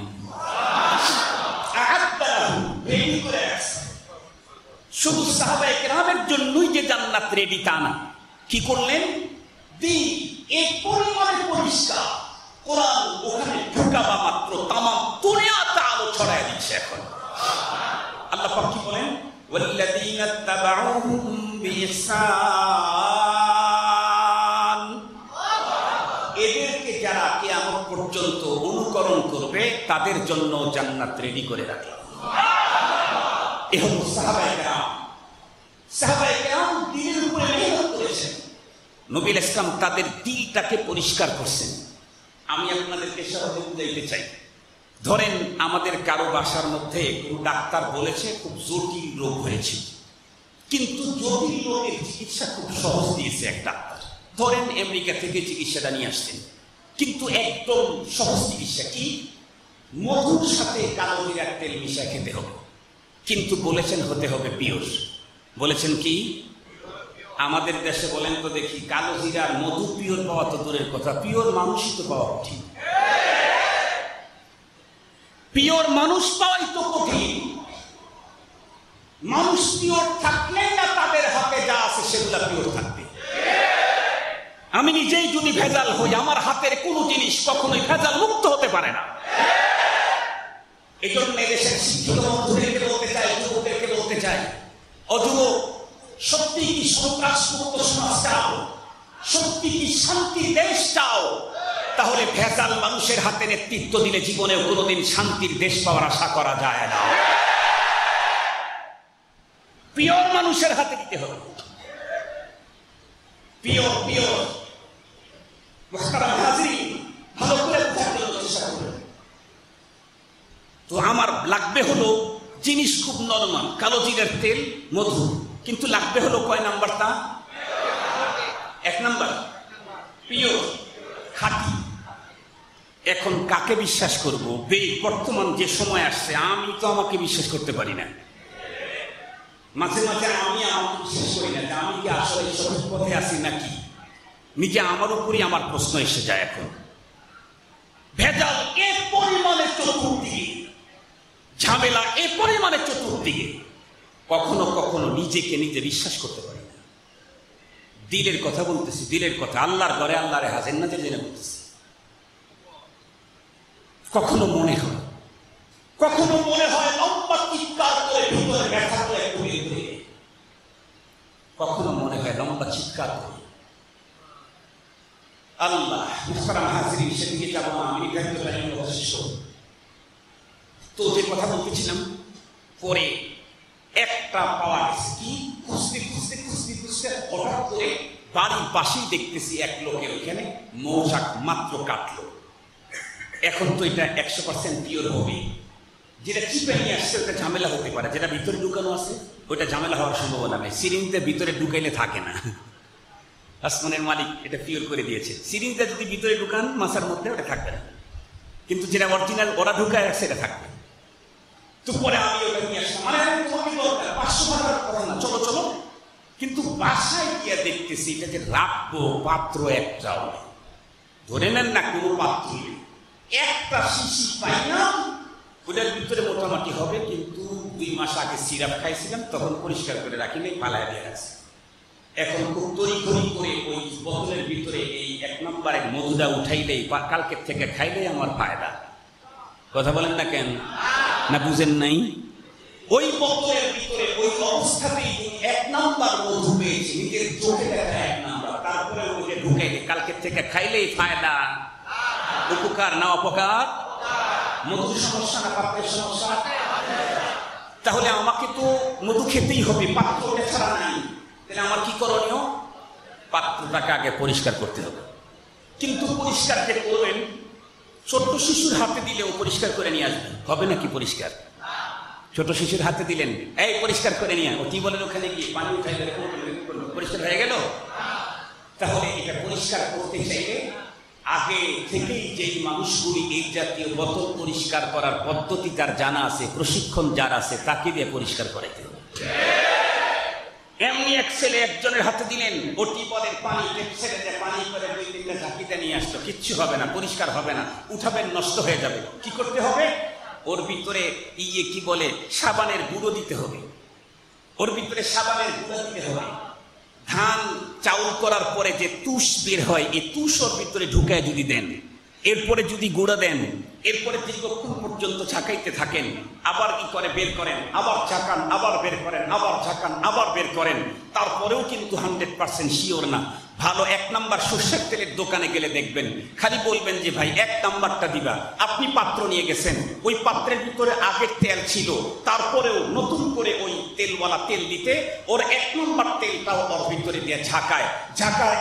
শুধু সাহাবায়ে কেরামের জন্যই যে জান্নাত রেডি তা না। কি করলেন? দিন এই পরিমাণে পরিষ্কার, কোরআন ওখানে ঢুকাবা মাত্র তামাম দুনিয়াতে আলো ছড়ায় দিচ্ছে এখন। আল্লাহ পাক কি বলেন? ওয়াল্লাযীনা ইত্তাবাউহুম বিইহসান, এদেরকে যারা কিয়ামত পর্যন্ত অনুকরণ করবে তাদের জন্য জান্নাত রেডি করে রাখলাম। এ হলো সাহাবায়ে কেরাম। সাহাবায়ে কেরাম দিনের উপরে মেহনত করেছেন। নবী ইসলাম তাদের দিলটাকে পরিষ্কার করছেন। আমি আপনাদেরকে সহজে বুঝাইতে চাই। ধরেন আমাদের কারো বাসার মধ্যে কোনো ডাক্তার বলেছে খুব জটিল রোগ হয়েছে, কিন্তু জটিল রোগের চিকিৎসা খুব সহজ দিয়েছে এক ডাক্তার। ধরেন আমেরিকা থেকে চিকিৎসাটা নিয়ে আসছেন, কিন্তু একদম সহজ চিকিৎসা কি? মধুর সাথে কালো জিরার তেল মিশিয়ে খেতে হবে, কিন্তু বলেছেন হতে হবে পিওর। বলেছেন কি? আমাদের দেশে বলেন তো দেখি, কালো জিরার মধু পিওর পাওয়া তো দূরের কথা, পিওর মানুষই তো পাওয়া কঠিন। পিওর মানুষ পাওয়াই তো কঠিন। মানুষ পিওর থাকলে না তাদের হাতে যা আছে সেগুলা পিওর থাকবে। আমি নিজেই যদি ভেজাল হই, আমার হাতের কোনো জিনিস কখনোই ভেজাল মুক্ত হতে পারে না। এই জন্য দেশের শিক্ষিত বন্ধুদেরকে বলতে চাই, যুবকদেরকে বলতে চাই, অযুবক, সত্যি কি সন্ত্রাস মুক্ত সমাজ চাও? সত্যি কি শান্তির দেশ চাও? তাহলে ভেজাল মানুষের হাতে নেতৃত্ব দিলে জীবনেও কোনোদিন শান্তির দেশ পাওয়ার আশা করা যায় না। পিওর মানুষের হাতে দিতে হবে, পিওর পিওর। মুহতারাম হাজিরিন, ভালো করে বুঝার চেষ্টা করুন। তো আমার লাগবে হলো জিনিস খুব নরমাল, কালো জিরার তেল, মধু, কিন্তু লাগবে হলো কয় নাম্বারটা? 1 নাম্বার, পিওর, খাঁটি। এখন কাকে বিশ্বাস করব? বর্তমান যে সময় আসছে, আমি তো আমাকে বিশ্বাস করতে পারি না। মাঝে মাঝে আমি আমাকে বিশ্বাস করি না যে আমি কি আসলে সঠিক পথে আছি নাকি। নিজে আমার উপরই আমার প্রশ্ন এসে যায়। এখন ভেজাল এ পরিমাণে চতুর্দিকে, ঝামেলা এ পরিমাণে চতুর্দিকে, কখনো কখনো নিজেকে নিজে বিশ্বাস করতে পারি না। দিলের কথা বলতেছি, দিলের কথা। আল্লাহর ঘরে আল্লাহরে হাজির নাজির জেনে বলতেছি। কখনো মনে হয়, কখনো মনে হয় লম্বা চিৎকার করে ভিতরে ব্যথা করে ঘুরিয়ে ঘুরিয়ে, কখনো মনে হয় লম্বা চিৎকার করে। আল্লাহ মুহতারাম হাজিরিন, সেদিকে যাব না, আমি অবশিষ্ট। তো যে কথা বলতেছিলাম, পরে একটা পাওয়া গেছে কি, খুঁজতে খুঁজতে খুঁজতে খুঁজতে হঠাৎ করে বাড়ির পাশেই দেখতেছি এক লোকের ওখানে মৌচাক মাত্র কাটলো। এখন তো এটা 100% পিওর হবে। যেটা চিপে নিয়ে আসছে ওটা ঝামেলা হতে পারে, যেটা ভিতরে ঢুকানো আছে ওইটা ঝামেলা হওয়ার সম্ভাবনা নেই। সিরিঞ্জে ভিতরে ঢুকাইলে থাকে না, আসমানের মালিক এটা পিওর করে দিয়েছে। সিরিঞ্জটা যদি ভিতরে ঢুকান মাথার মধ্যে ওটা থাকবে না, কিন্তু যেটা অরিজিনাল ওরা ঢুকায় সেটা থাকবে। তো পরে আমি ওটা নিয়ে আসলাম, মানে তোমাকে দরকার 500 টাকার কথা না, চলো চলো। কিন্তু বাসায় গিয়ে দেখতেছি এটা যে রাখবো পাত্র একটাও, ধরে নেন না কোনো পাত্র একটা শিশি পাই না, ওটার ভিতরে মোটামুটি হবে, কিন্তু 2 মাস আগে সিরাপ খাইছিলাম তখন পরিষ্কার করে রাখিনি, পালায় দিয়ে গেছে। এখন খুব তড়িঘড়ি করে ওই বোতলের ভিতরে এই 1 নম্বরের মধুটা উঠাইলেই কালকের থেকে খাইলেই আমার ফায়দা। কথা বলেন না কেন? না বুঝেন নাই? ওই বোতলের ভিতরে ওই অবস্থাতেই 1 নম্বর মধু পেয়েছি, নিজের চোখে দেখা 1 নম্বর, তারপরে ওকে ঢুকাইলে কালকের থেকে খাইলেই ফায়দা। উপকার না অপকার? মধুর সমস্যা না পাত্রের সমস্যা? তাহলে আমাকে তো মধু খেতেই হবে, পাত্রটা ছাড়া নাই। তাহলে আমার কি করণীয়? পাত্রটাকে আগে পরিষ্কার করতে হবে। কিন্তু পরিষ্কার যে করবেন, ছোট্ট শিশুর হাতে দিলেও পরিষ্কার করে নিয়ে আসবে, হবে নাকি পরিষ্কার? ছোট শিশুর হাতে দিলেন, এই পরিষ্কার করে নিয়ে, ও কি বলেন ওখানে গিয়ে পানি উঠাই পরিষ্কার হয়ে গেল? তাহলে এটা পরিষ্কার করতে চাইলে আগে থেকেই যেই মানুষগুলি এই জাতীয় বোতল পরিষ্কার করার পদ্ধতি যার জানা আছে, প্রশিক্ষণ যার আছে, তাকে দিয়ে পরিষ্কার করাইতে হবে। এমনি এক ছেলে একজনের হাতে দিলেন, ওটি বলের পানি ছেড়ে দিয়ে পানি করে 2-3টা ঝাঁকিতে নিয়ে আসতো, কিচ্ছু হবে না, পরিষ্কার হবে না, উঠাবেন নষ্ট হয়ে যাবে। কি করতে হবে? ওর ভিতরে কি বলে সাবানের গুঁড়ো দিতে হবে, ওর ভিতরে সাবানের গুঁড়ো দিতে হবে। ধান চাউল করার পরে যে তুষ বের হয়, এই তুষ ওর ভিতরে ঢুকায় যদি দেন, এরপরে যদি গুঁড়া দেন, এরপরে দীর্ঘক্ষণ পর্যন্ত ঝাঁকাইতে থাকেন, আবার কি করে বের করেন, আবার ঝাঁকান, আবার বের করেন, আবার ঝাঁকান, আবার বের করেন, তারপরেও কিন্তু 100% শিওর না। ভালো 1 নাম্বার সর্ষের তেলের দোকানে গেলে দেখবেন, খালি বলবেন যে ভাই 1 নাম্বারটা দিবা। আপনি পাত্র নিয়ে গেছেন, ওই পাত্রের ভিতরে আগের তেল ছিল, তারপরেও নতুন করে ওই তেলওয়ালা তেল দিতে ওর 1 নম্বর তেলটাও ওর ভিতরে দিয়ে ঝাঁকায়,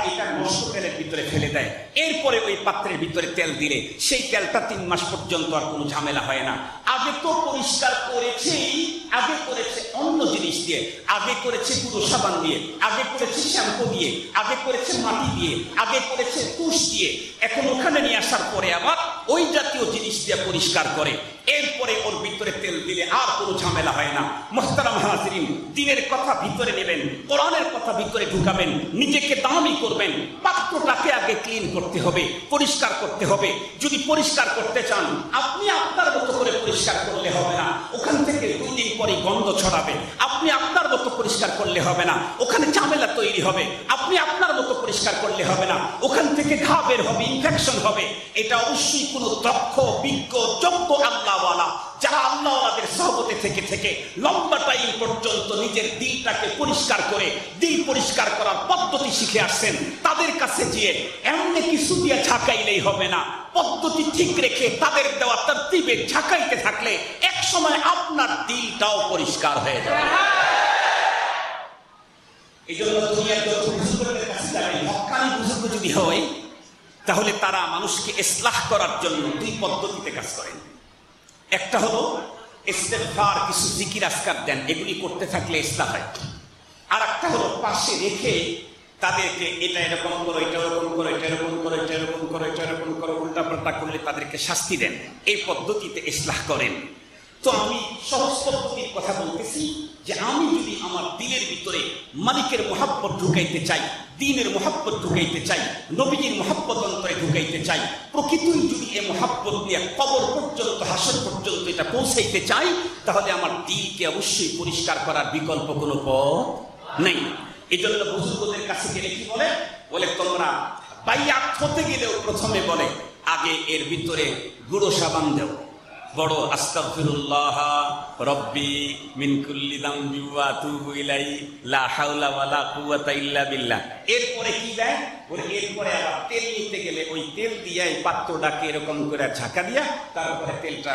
এটা নষ্ট তেলের ভিতরে ফেলে দেয়। এরপরে ওই পাত্রের ভিতরে তেল দিলে সেই তেলটা 3 মাস পর্যন্ত আর কোনো ঝামেলা হয় না। আগে তো পরিষ্কার করেছেই, আগে করেছে অন্য জিনিস দিয়ে, আগে করেছে গুঁড়ো সাবান দিয়ে, আগে করেছে শ্যাম্পু দিয়ে, আগে করেছে মাটি দিয়ে, আগে করেছে তুষ দিয়ে, এখন ওখানে নিয়ে আসার পরে আবার ওই জাতীয় জিনিস দিয়ে পরিষ্কার করে, এরপরে ওর ভিতরে তেল দিলে আর কোনো ঝামেলা হয় না। মুহতারাম হাজিরিন, দ্বীনের কথা ভিতরে নেবেন, কোরআনের কথা ভিতরে ঢুকাবেন, নিজেকে দামি করবেন, পাত্রটাকে আগে ক্লিন করতে হবে, পরিষ্কার করতে হবে। যদি পরিষ্কার করতে চান, আপনি আপনার মতো করে পরিষ্কার করলে হবে না, ওখান থেকে 2 দিন পরে গন্ধ ছড়াবে। আপনি আপনার মতো পরিষ্কার করলে হবে না, ওখানে ঝামেলা তৈরি হবে। আপনি আপনার মতো পরিষ্কার করলে হবে না, ওখান থেকে ঘা বের হবে, ইনফেকশন হবে। এটা অবশ্যই কোনো দক্ষ, বিজ্ঞ, যোগ্য আল্লাহওয়ালা, যারা আল্লাহওয়ালাদের সহবতে থেকে থেকে লম্বা টাইম পর্যন্ত নিজের দিলটাকে পরিষ্কার করে দিল পরিষ্কার করার পদ্ধতি শিখে আসছেন, তাদের কাছে গিয়ে এমনি কিছু দিয়ে ঝাঁকাইলেই হবে না। পদ্ধতি ঠিক রেখে তাদের দেওয়া তরতিবে ঝাঁকাইতে থাকলে এক সময় আপনার দিলটাও পরিষ্কার হয়ে যাবে। এই জন্য দুনিয়ার যত বুজুর্গদের কাছে যাবেন, হক্কানি বুজুর্গ যদি হয়, তাহলে তারা মানুষকে ইসলাহ করার জন্য 2 পদ্ধতিতে কাজ করেন। একটা হলো ইস্তেগফার, কিছু জিকির আজকার দেন, এগুলি করতে থাকলে ইসলাহ হয়। আর একটা হলো পাশে রেখে তাদেরকে এটা এরকম করো, এটা এরকম করো, এটা এরকম করো, এটা এরকম করো, এটা এরকম করো, উল্টাপাল্টা করলে তাদেরকে শাস্তি দেন। এই পদ্ধতিতে ইসলাহ করেন। তো আমি সহজ পদ্ধতির কথা বলতেছি যে আমি যদি আমার দিলের ভিতরে মালিকের মহাব্বত ঢুকাইতে চাই, দ্বীনের মহাব্বত ঢুকাইতে চাই, নবীজির মহাব্বত অন্তরে ঢুকাইতে চাই, প্রকৃতই যদি এই মহাব্বত নিয়ে কবর পর্যন্ত, হাসর পর্যন্ত এটা পৌঁছাইতে চাই, তাহলে আমার দিলকে অবশ্যই পরিষ্কার করার বিকল্প কোনো পথ নেই। এই জন্য বুজুর্গদের কাছে গেলে কি বলে তোমরা বাইয়াত হতে গেলেও প্রথমে বলে আগে এর ভিতরে গুঁড়ো সাবান দেও, বড় আস্তাগফিরুল্লাহ রব্বি মিন কুল্লি যামবি ওয়া আতুবু ইলাইহি লা হাওলা ওয়ালা কুওয়াতা ইল্লা বিল্লাহ। এরপরে কি দেয়? এরপরে আবার তেল নিতে গেলে ওই তেল দিয়ে এই পাত্রটাকে এরকম করে ঝাঁকা দিয়া তারপরে তেলটা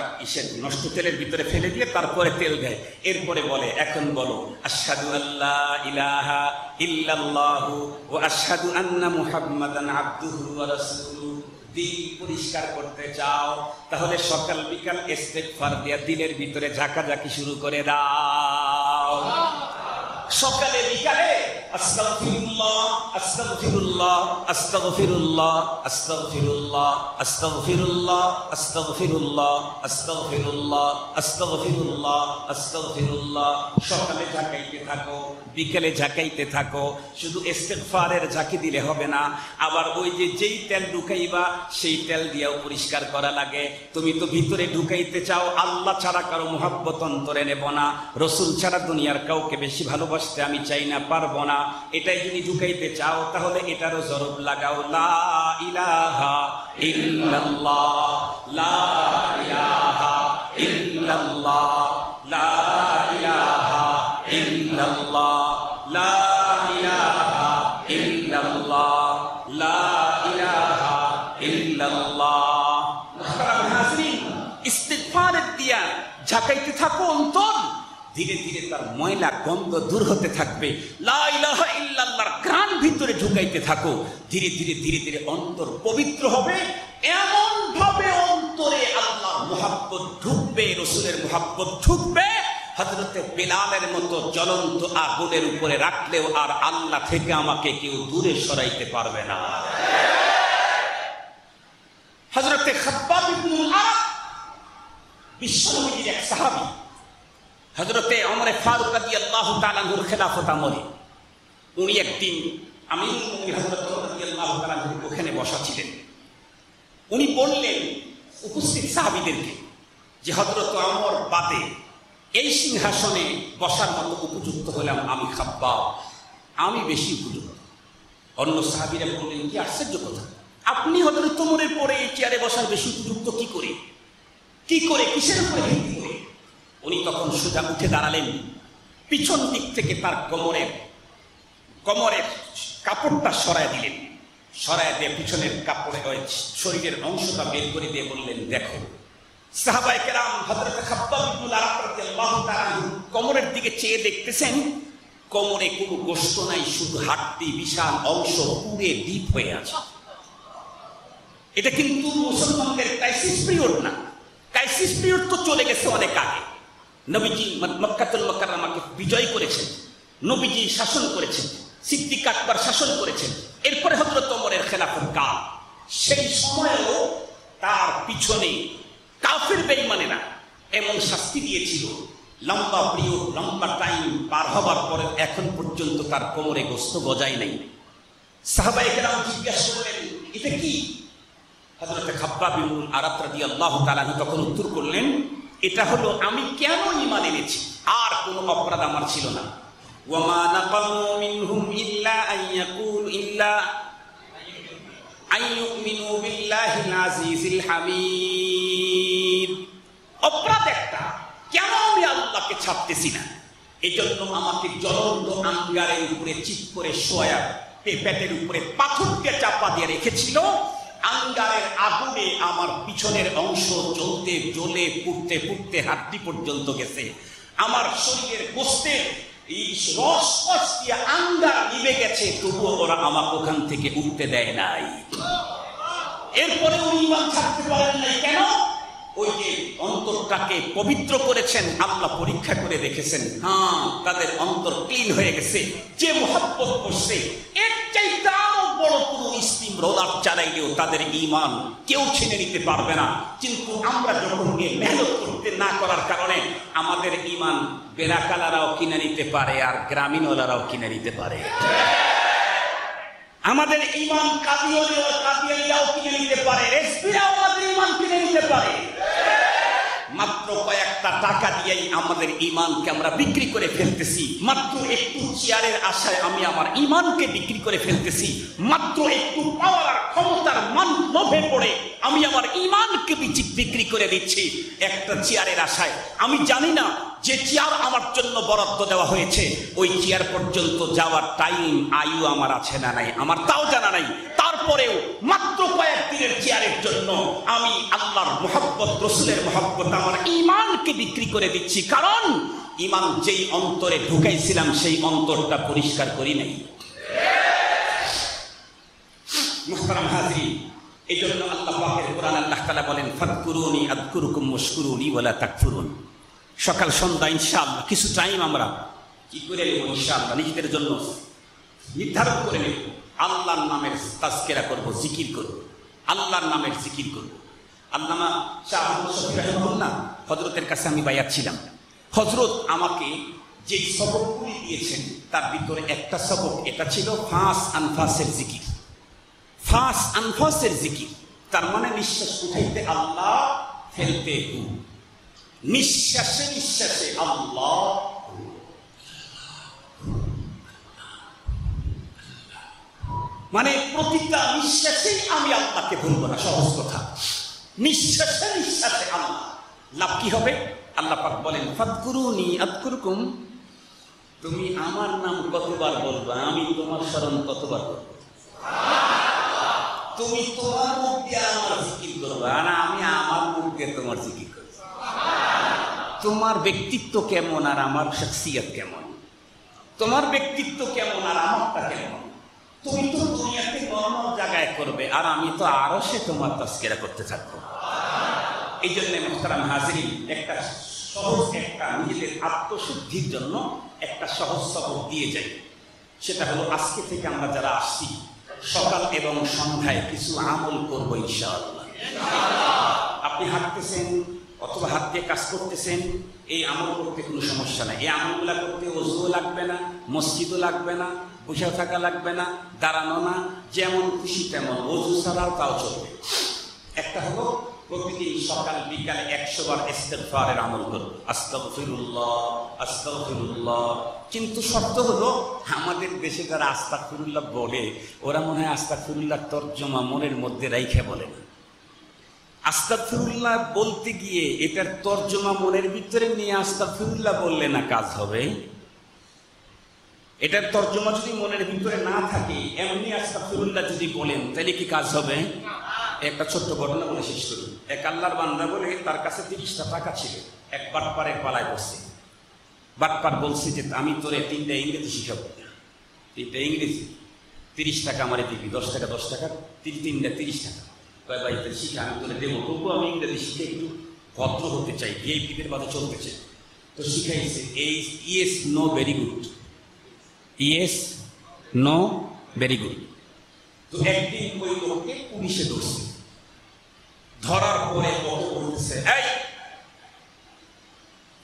নষ্ট তেলের ভিতরে ফেলে দিয়ে তারপরে তেল দেয়। এরপরে বলে এখন বলো আশহাদু আল্লা ইলাহা ইল্লাল্লাহু ওয়া আশহাদু আন্না মুহাম্মাদান আবদুহু ওয়া রাসূলুহু। দিল পরিষ্কার করতে চাও তাহলে সকাল বিকাল ইস্তেগফার দিয়া দিলের ভিতরে ঝাঁকাঝাঁকি শুরু করে দাও। সকালে বিকালে আস্তাগফিরুল্লাহ আস্তাগফিরুল্লাহ আস্তাগফিরুল্লাহ আস্তাগফিরুল্লাহ আস্তাগফিরুল্লাহ আস্তাগফিরুল্লাহ আস্তাগফিরুল্লাহ আস্তাগফিরুল্লাহ আস্তাগফিরুল্লাহ আস্তাগফিরুল্লাহ। সকালে ঝাঁকাইতে থাকো, বিকেলে ঝাঁকাইতে থাকো। শুধু ইস্তিগফারের ঝাঁকি দিলে হবে না, আবার ওই যে যেই তেল ঢুকাইবা সেই তেল দিয়েও পরিষ্কার করা লাগে। তুমি তো ভিতরে ঢুকাইতে চাও, আল্লাহ ছাড়া কারো মুহাব্বত অন্তরে নেব না, রসুল ছাড়া দুনিয়ার কাউকে বেশি ভালোবাসতে আমি চাই না, পারবো না। এটাই যদি ঢুকাইতে চাও তাহলে এটারও জরব লাগাও, লা ইলাহা ইল্লাল্লাহ, লা ইলাহা ইল্লাল্লাহ, লা ইলাহা ইল্লাল্লাহ, লা ইলাহা ইল্লাল্লাহ, লা ইলাহা ইল্লাল্লাহ। ইস্তিগফারের দিয়া ঝাঁকাইতে থাকো অন্তর, ধীরে ধীরে তার ময়লা গন্ধ দূর হতে থাকবে। লা ইলাহা ইল্লাল্লাহর ঘ্রাণ ভিতরে ঢুকাইতে থাকো, ধীরে ধীরে ধীরে ধীরে অন্তর পবিত্র হবে। এমন ভাবে অন্তরে আল্লাহর মুহাব্বত ঢুকবে, রসুলের মুহাব্বত ঢুকবে, হযরতে বেলালের মতো জ্বলন্ত আগুনের উপরে রাখলেও আর আল্লাহ থেকে আমাকে কেউ দূরে সরাইতে পারবে না। হযরতে খাব্বাব ইবনুল আরাদ বিশ্বনবীর এক সাহাবী, হযরতে ওমর ফারুক রাদিয়াল্লাহু তাআলা আনহুর খেলাফত আমলে উনি একদিন আমিরুল মুমিনিন হযরত ওমর রাদিয়াল্লাহু তাআলা আনহু ওখানে বসা ছিলেন। উনি বললেন উপস্থিত সাহাবীদেরকে যে হযরত ওমর বাদে এই সিংহাসনে বসার মতো উপযুক্ত হলাম আমি খাব্বাব, আমি বেশি উপযুক্ত। অন্য সাহাবীরা বললেন কি আশ্চর্য কথা, আপনি হযরত ওমরের পরে এই চেয়ারে বসার বেশি উপযুক্ত কি করে, কি করে, কিসের উপরে ভিত্তি করে? উনি তখন সোজা উঠে দাঁড়ালেন, পিছন দিক থেকে তার কোমরের কাপড়টা সরায় দিলেন, সরায় দিয়ে পিছনের কাপড়ে শরীরের অংশটা বের করে দিয়ে বললেন, দেখো সাহাবায়ে কেরাম হযরত খাব্বাব ইবনুল আরাদ রাদিয়াল্লাহু তাআলা আনহু কোমরের দিকে চেয়ে দেখতেছেন, কোমরে কোনো গোশত নাই, শুধু হাড়টি, বিশাল অংশ পুড়ে দ্বীপ হয়ে আছে। এটা কিন্তু মুসলমানদের ক্রাইসিস পিরিয়ড না, ক্রাইসিস পিরিয়ড তো চলে গেছে অনেক আগে। নবীজি মক্কাতুল মুকাররমাকে বিজয় করেছেন, নবীজি শাসন করেছেন, সিদ্দিক আকবর শাসন করেছেন, এরপরে হযরত ওমরের খেলাফত কাল। সেই সময়েও তার পিছনে কাফির বেঈমানেরা এমন শাস্তি দিয়েছিল, লম্বা পিরিয়ড, লম্বা টাইম পার হবার পরে এখন পর্যন্ত তার কোমরে গোশত গজায় নাই। সাহাবায়ে কেরাম জিজ্ঞাসা করলেন এটা কি? হযরত খাব্বাব ইবনুল আরাদ রাদিয়াল্লাহু তাআলা তখন উত্তর করলেন, এটা হলো আমি কেন ঈমান এনেছি, আর কোনো অপরাধ আমার ছিল না। ওয়ামা নাকামু মিনহুম ইল্লা আইয়ুমিনু বিল্লাহিল আজিজিল হামিদ। অপরাধ একটা, কেন আমি আল্লাহকে ছাড়তেছি না, এজন্য আমাকে জ্বলন্ত আঙ্গারের উপরে চিৎ করে শোয়া, পেটের উপরে পাথর দিয়ে চাপা দিয়ে রেখেছিল। আঙ্গারের আগুনে আমার পিছনের অংশ জ্বলতে জ্বলে পুড়তে পুড়তে হাড্ডি পর্যন্ত গেছে। আমার শরীরের গোশতের এই রস দিয়ে আঙ্গার নিভে গেছে, তবুও ওরা আমাকে ওখান থেকে উঠতে দেয় নাই। এরপরে উনি ঈমান ছাড়তে পারেন নাই, কেন? ওই যে অন্তরটাকে পবিত্র করেছেন, আল্লাহ পরীক্ষা করে দেখেছেন, হ্যাঁ তাদের অন্তর ক্লিন হয়ে গেছে। যে মুহাব্বত করছে এর চাইতে আরো বড় কোনো স্টিম রোলার চালাইলেও তাদের ঈমান কেউ ছিনে নিতে পারবে না। কিন্তু আমরা যখন মেহনত করতে না করার কারণে আমাদের ঈমান বেরাকালারাও কিনে নিতে পারে, আর গ্রামীণওয়ালারাও কিনে নিতে পারে। আমাদের ঈমান কাদিয়ানীরাও কিনে নিতে পারে, রেসবিরাও আমাদের ঈমান কিনে নিতে পারে। মাত্র কয়েকটা টাকা দিয়েই আমাদের ঈমানকে আমরা বিক্রি করে ফেলতেছি। মাত্র একটু চেয়ারের আশায় আমি আমার ঈমানকে বিক্রি করে ফেলতেছি। মাত্র একটু পাওয়ার ক্ষমতার মান লোভে পড়ে আমি আমার ঈমানকে বিক্রি করে দিচ্ছি একটা চেয়ারের আশায়। আমি জানি না যে চেয়ার আমার জন্য বরাদ্দ দেওয়া হয়েছে ওই চেয়ার পর্যন্ত যাওয়ার টাইম আয়ু আমার আছে না নাই, আমার তাও জানা নাই। তারপরেও মাত্র কয়েকদিনের চেয়ারের জন্য আমি আল্লাহর মুহাব্বত, রসুলের মুহাব্বত, আমার ঈমানকে বিক্রি করে দিচ্ছি। কারণ ঈমান যেই অন্তরে ঢুকাইছিলাম সেই অন্তরটা পরিষ্কার করি নাই। মুহতারাম হাজিরিন, এই জন্য আল্লাহ পাকের কোরআন আল্লাহ তাআলা বলেন, ফাদকুরুনি আযকুরুকুম ওয়াশকুরুনি ওয়ালা তাকফুরুন। সকাল সন্ধ্যা ইনশাআল্লাহ কিছু টাইম আমরা কি করে নেব ইনশাআল্লাহ নিজেদের জন্য। নির্ধারণ করে নেব আল্লাহর নামের তাজকিরা করব, জিকির করব, আল্লাহর নামের জিকির করব। আল্লামা শাহ আহমদ শফী রাহিমাহুল্লাহ হযরতের কাছে আমি বায়াত ছিলাম। হযরত আমাকে যেই সবকগুলি দিয়েছেন তার ভিতরে একটা সবক এটা ছিল ফাঁস আনফাসের জিকির। ফাঁস আনফাসের জিকির তার মানে নিঃশ্বাস উঠাইতে আল্লাহ, ফেলতে হু, নিঃশ্বাসে নিঃশ্বাসে আল্লাহ, মানে প্রতিটা নিঃশ্বাসেই আমি আল্লাহকে ভুলব না। সহজ কথা, নিঃশ্বাসে নিঃশ্বাসে আল্লাহ। লাভ কি হবে? আল্লাহ পাক বলেন ফাদকুরুনি আযকুরকুম, তুমি আমার নাম কতবার বলবা আমি তোমার স্মরণ কতবার করব। তুমি তোমার মুখ দিয়ে আমার জিকির করবা আর আমি আমার মুখ দিয়ে তোমার জিকির করব। তোমার ব্যক্তিত্ব কেমন আর আমার শখসিয়ত কেমন, তোমার ব্যক্তিত্ব কেমন আর আমারটা কেমন। তুমি তো দুনিয়াতে নরমাল জায়গায় করবে আর আমি তো আরো সে তোমার তাজকিরা করতে থাকবো। এই জন্য মুহতারাম হাজিরিন, একটা সহজ, একটা নিজেদের আত্মশুদ্ধির জন্য একটা সহজ সবক দিয়ে যাই। সেটা হলো আজকে থেকে আমরা যারা আসছি সকাল এবং সন্ধ্যায় কিছু আমল করবো ইনশাআল্লাহ। আপনি হাঁটতেছেন অথবা হাত দিয়ে কাজ করতেছেন, এই আমল করতে কোনো সমস্যা নাই। এই আমলগুলা করতে ওযুও লাগবে না, মসজিদও লাগবে না, বসে থাকা লাগবে না, দাঁড়ানো না, যেমন খুশি তেমন, ওযু ছাড়াও তাও চলবে। একটা হলো প্রতিদিন সকাল বিকালে 100 বার ইস্তিগফারের আমল করব, আস্তাগফিরুল্লাহ আস্তাগফিরুল্লাহ। কিন্তু শর্ত হলো আমাদের দেশে যারা আস্তাগফিরুল্লাহ বলে ওরা মনে হয় আস্তাগফিরুল্লাহ তর্জমা মনের মধ্যে রাইখা বলে না। আস্তাগফিরুল্লাহ বলতে গিয়ে এটার তর্জমা মনের ভিতরে নিয়ে আস্তাগফিরুল্লাহ বললে না কাজ হবে। এটার তর্জমা যদি মনের ভিতরে না থাকে, এমনি আস্তাগফিরুল্লাহ যদি বলেন তাহলে কি কাজ হবে? একটা ছোট্ট ঘটনা বলে শেষ করি। এক আল্লাহর বান্দা বলে তার কাছে 30টা টাকা ছিল, এক বাটপারের পালায় বসছে। বাটপার বলছে যে আমি তোরে 3টা ইংরেজি শিখাবো, 3টা ইংরেজি, 30 টাকা আমারে দিবি, 10 টাকা 10 টাকা, 3টা 30 টাকা। কয় ভাই তো শিখা, আমি তোরে দেবো, তবুও আমি ইংরেজি শিখে একটু ভদ্র হতে চাই, ভিআইপিদের বাদে চলতে চাই। তো শিখাইছে এই yes no very good, yes no very good. তো একদিন ওই লোককে পুলিশে ধরছে, ধরার পরে ওকে বলতেছে এই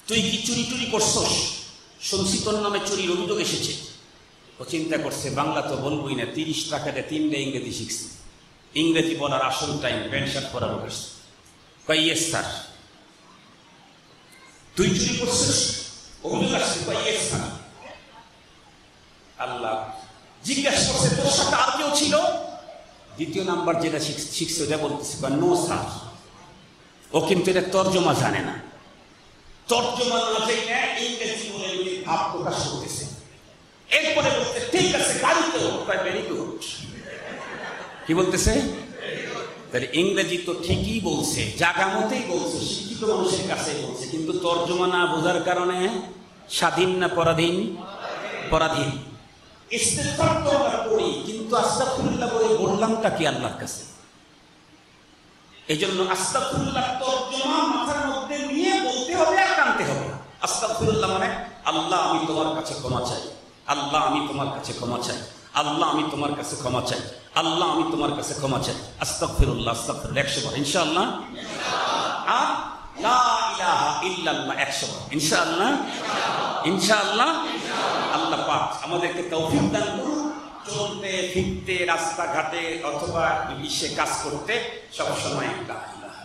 তুই কি চুরি টুরি করছস? শুনছি তোর নামে চুরির অভিযোগ এসেছে। ও চিন্তা করছে বাংলা তো বলবই না, 30 টাকাতে 3টা ইংরেজি শিখছি, ইংরেজি বলার আসল টাইম প্যান্ট শার্ট পরার অভ্যাস। কয় ইয়েস স্যার। তুই চুরি করছিস অভিযোগ আসছে? কয় ইয়েস স্যার। আল্লাহ জিজ্ঞাসা করছে তোর সাথে আর কেউ ছিল? দ্বিতীয় নাম্বার যেটা শিখছে ওটা বলতেছে নো স্যার। ও কিন্তু এটা তর্জমা জানে না, তর্জমা না জেনে ইংরেজি বলে ভাব প্রকাশ করতেছে। এরপরে বলতে ঠিক আছে গাড়িতে ভেরি গুড। কি বলতেছে? তাহলে ইংরেজি তো ঠিকই বলছে, জায়গা মতেই বলছে, শিক্ষিত মানুষের কাছে বলছে, কিন্তু তর্জমা না বোঝার কারণে স্বাধীন না পরাধীন? পরাধীন। ইস্তেগফার তো আমরা করি, কিন্তু আস্তাগফিরুল্লাহ বলে বললামটা কি আল্লাহর কাছে? এই জন্য আস্তাগফিরুল্লাহ তর্জমা মাথার মধ্যে নিয়ে বলতে হবে আর কানতে হবে। আস্তাগফিরুল্লাহ মানে আল্লাহ আমি তোমার কাছে ক্ষমা চাই, আল্লাহ আমি তোমার কাছে ক্ষমা চাই, আল্লাহ আমি তোমার কাছে ক্ষমা চাই, আল্লাহ আমি তোমার কাছে ক্ষমা চাই। আস্তাগফিরুল্লাহ আস্তাগফিরুল্লাহ 100 বার ইনশাআল্লাহ। আর লা ইলাহা ইল্লাল্লাহ 100 বার ইনশাআল্লাহ। ইনশাআল্লাহ আল্লাহ পাক আমাদেরকে তৌফিক দান করুন চলতে ফিরতে, রাস্তাঘাটে অথবা বিশ্বে কাজ করতে সবসময় লা ইলাহা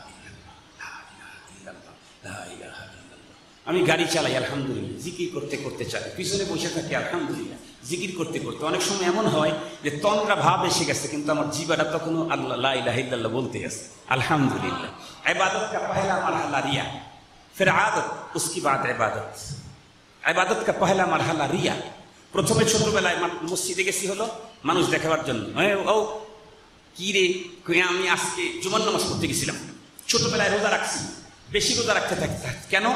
ইল্লাল্লাহ, লা ইলাহা ইল্লাল্লাহ। আমি গাড়ি চালাই আলহামদুলিল্লাহ, জিকির করতে করতে চালাই, পিছনে বসে থাকি আলহামদুলিল্লাহ, জিকির করতে করতে। অনেক সময় এমন হয় যে তন্দ্রা ভাব এসে গেছে, কিন্তু আমার জিবাটা তখনও আল্লাহ লা ইলাহা ইল্লাল্লাহ বলতে আছে আলহামদুলিল্লাহ। ইবাদত का पहला मरहला रिया, फिर आदत, उसकी बाद इबादत। ইবাদত का पहला मरहला रिया। প্রথমে ছোটবেলায় মসজিদে গেছি হলো মানুষ দেখাবার জন্য, ও কি রে আমি আজকে জুমার নামাজ পড়তে গেছিলাম। ছোটবেলায় রোজা রাখছি, বেশি রোজা রাখতে থাকি। কেন?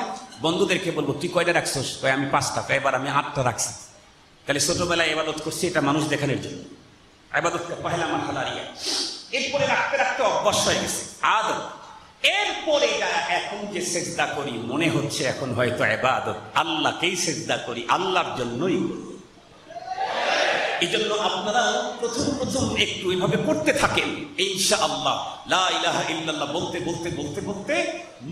বন্ধুদেরকে বলবো তুই কয়টা রাখছস? কয় আমি 5টা। এবার আমি 8টা রাখছি। তাহলে ছোটবেলায় ইবাদত করছি, এটা মানুষ দেখানোর জন্য। ইবাদত का पहला मरहला रिया। এরপরে রাখতে রাখতে অভ্যাস হয়ে গেছে আদত। এরপরে এখন যে সেজদা করি মনে হচ্ছে এখন হয়তো ইবাদত, আল্লাহকেই সেজদা করি, আল্লাহর জন্যই করি। এই জন্য আপনারা প্রথম প্রথম একটু এভাবে করতে থাকেন, ইনশাআল্লাহ লা ইলাহা ইল্লাল্লাহ বলতে বলতে বলতে বলতে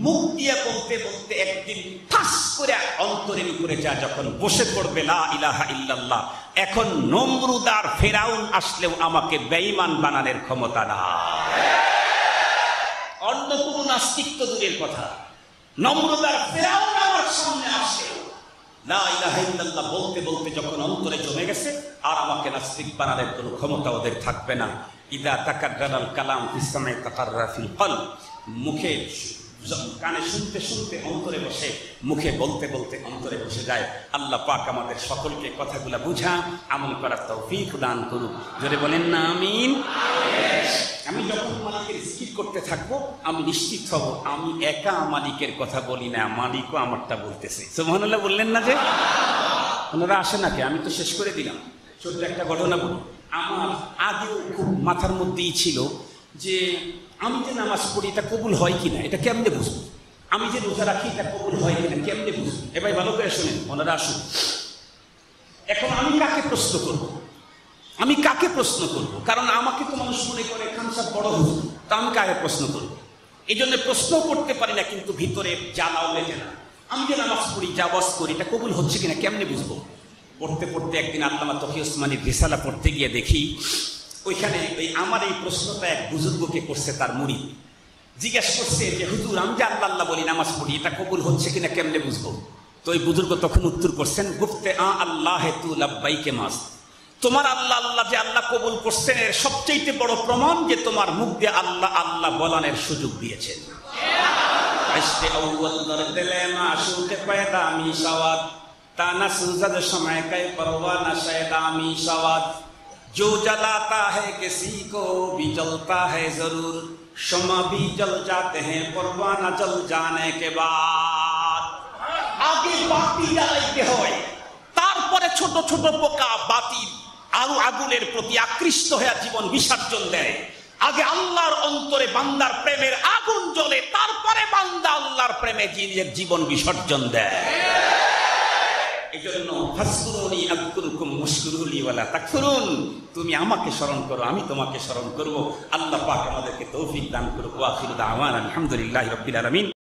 মুখ দিয়ে বলতে বলতে একদিন ঠাস করে অন্তরের উপরে যা যখন বসে পড়বে লা ইলাহা ইল্লাল্লাহ, এখন নমরুদ আর ফেরাউন আসলেও আমাকে বেঈমান বানানোর ক্ষমতা না। অন্য কোন নাস্তিক তো দূরের কথা, নমরুদ আর ফেরাউন আমার সামনে আসে লা ইলাহা ইল্লাল্লাহ বলতে বলতে যখন অন্তরে জমে গেছে, আর আমাকে নাস্তিক বানানোর কোনো ক্ষমতা ওদের থাকবে না। ইদা তাকাররাল কালাম ফিস সামাই তাকাররা ফিল কলব, মুখে কানে শুনতে শুনতে অন্তরে বসে, মুখে বলতে বলতে অন্তরে বসে যায়। আল্লাহ পাক আমাদের সকলকে কথাগুলা বুঝা আমল করার তৌফিক দান করুক। জোরে বলেন না আমিন। আমি যখন মালিকের জিকির করতে থাকবো আমি নিশ্চিত হব আমি একা মালিকের কথা বলি না, মালিকও আমারটা বলতেছে। সুবহানাল্লাহ বললেন না যে? ওনারা আসে নাকি? আমি তো শেষ করে দিলাম। ছোট্ট একটা ঘটনা বলি। আমার আগেও খুব মাথার মধ্যেই ছিল যে আমি যে নামাজ পড়ি এটা কবুল হয় কিনা, এটা কেমনে বুঝবো? আমি যে রোজা রাখি এটা কবুল হয় কিনা কেমনে বুঝবো? এবার ভালো করে শুনেন, ওনারা আসুন। এখন আমি কাকে প্রশ্ন করবো? আমি কাকে প্রশ্ন করবো? কারণ আমাকে তো মানুষ মনে করে খামসাব বড় হুজুর, তা আমি কাকে প্রশ্ন করবো? এই জন্য প্রশ্ন করতে পারি না, কিন্তু ভিতরে জ্বালাও লেগে না। আমি যে নামাজ পড়ি, যা ওয়াজ করি, এটা কবুল হচ্ছে কিনা কেমনে বুঝবো? পড়তে পড়তে একদিন আল্লামা তকি ওসমানীর রিসালা পড়তে গিয়ে দেখি ওইখানে আমার এই প্রশ্নটা এক বুজুর্গকে করছে, তার মুরিদ জিজ্ঞেস করছে যে হুজুর আমি যে আল্লাহ আল্লাহ বলি, নামাজ পড়ি, এটা কবুল হচ্ছে কিনা কেমনে বুঝবো? তো ওই বুজুর্গ তখন উত্তর করছেন, গুফতে আল্লাহ তু লাব্বাইকে মাস, তোমার আল্লাহ আল্লাহ যে আল্লাহ কবুল করছেন এর সবচেয়ে বড় প্রমাণ যে তোমার মুখ দিয়ে আল্লাহ আল্লাহ বলানের সুযোগ দিয়েছেন। ইশকে আউয়াল দরদিলে মাশুকে পয়দা মি সওয়াদ ताना सुजद समय कई परवाना शैदामी सवाद जो जलाता है किसी को भी जलता है जरूर शमा भी जल जाते हैं परवाना जल जाने के बाद। आगे बाती জ্বালাইতে হয়, তারপরে ছোট ছোট পোকা বাতি আলো আগুনের প্রতি আকৃষ্ট হয়ে জীবন বিসর্জন দেয়। আগে আল্লাহর অন্তরে বান্দার প্রেমের আগুন জ্বলে, তারপরে বান্দা আল্লাহর প্রেমে নিজের জীবন বিসর্জন দেয়। এই জন্য ফাসকুরুনি আযকুরকুম ওয়াশকুরুলি ওয়ালা তাকফুরুন, তুমি আমাকে স্মরণ করো আমি তোমাকে স্মরণ করব। আল্লাহ পাক আমাদেরকে তৌফিক দান করুক। ওয়া আখিরু দাওয়ানা আলহামদুলিল্লাহি রাব্বিল আলামিন।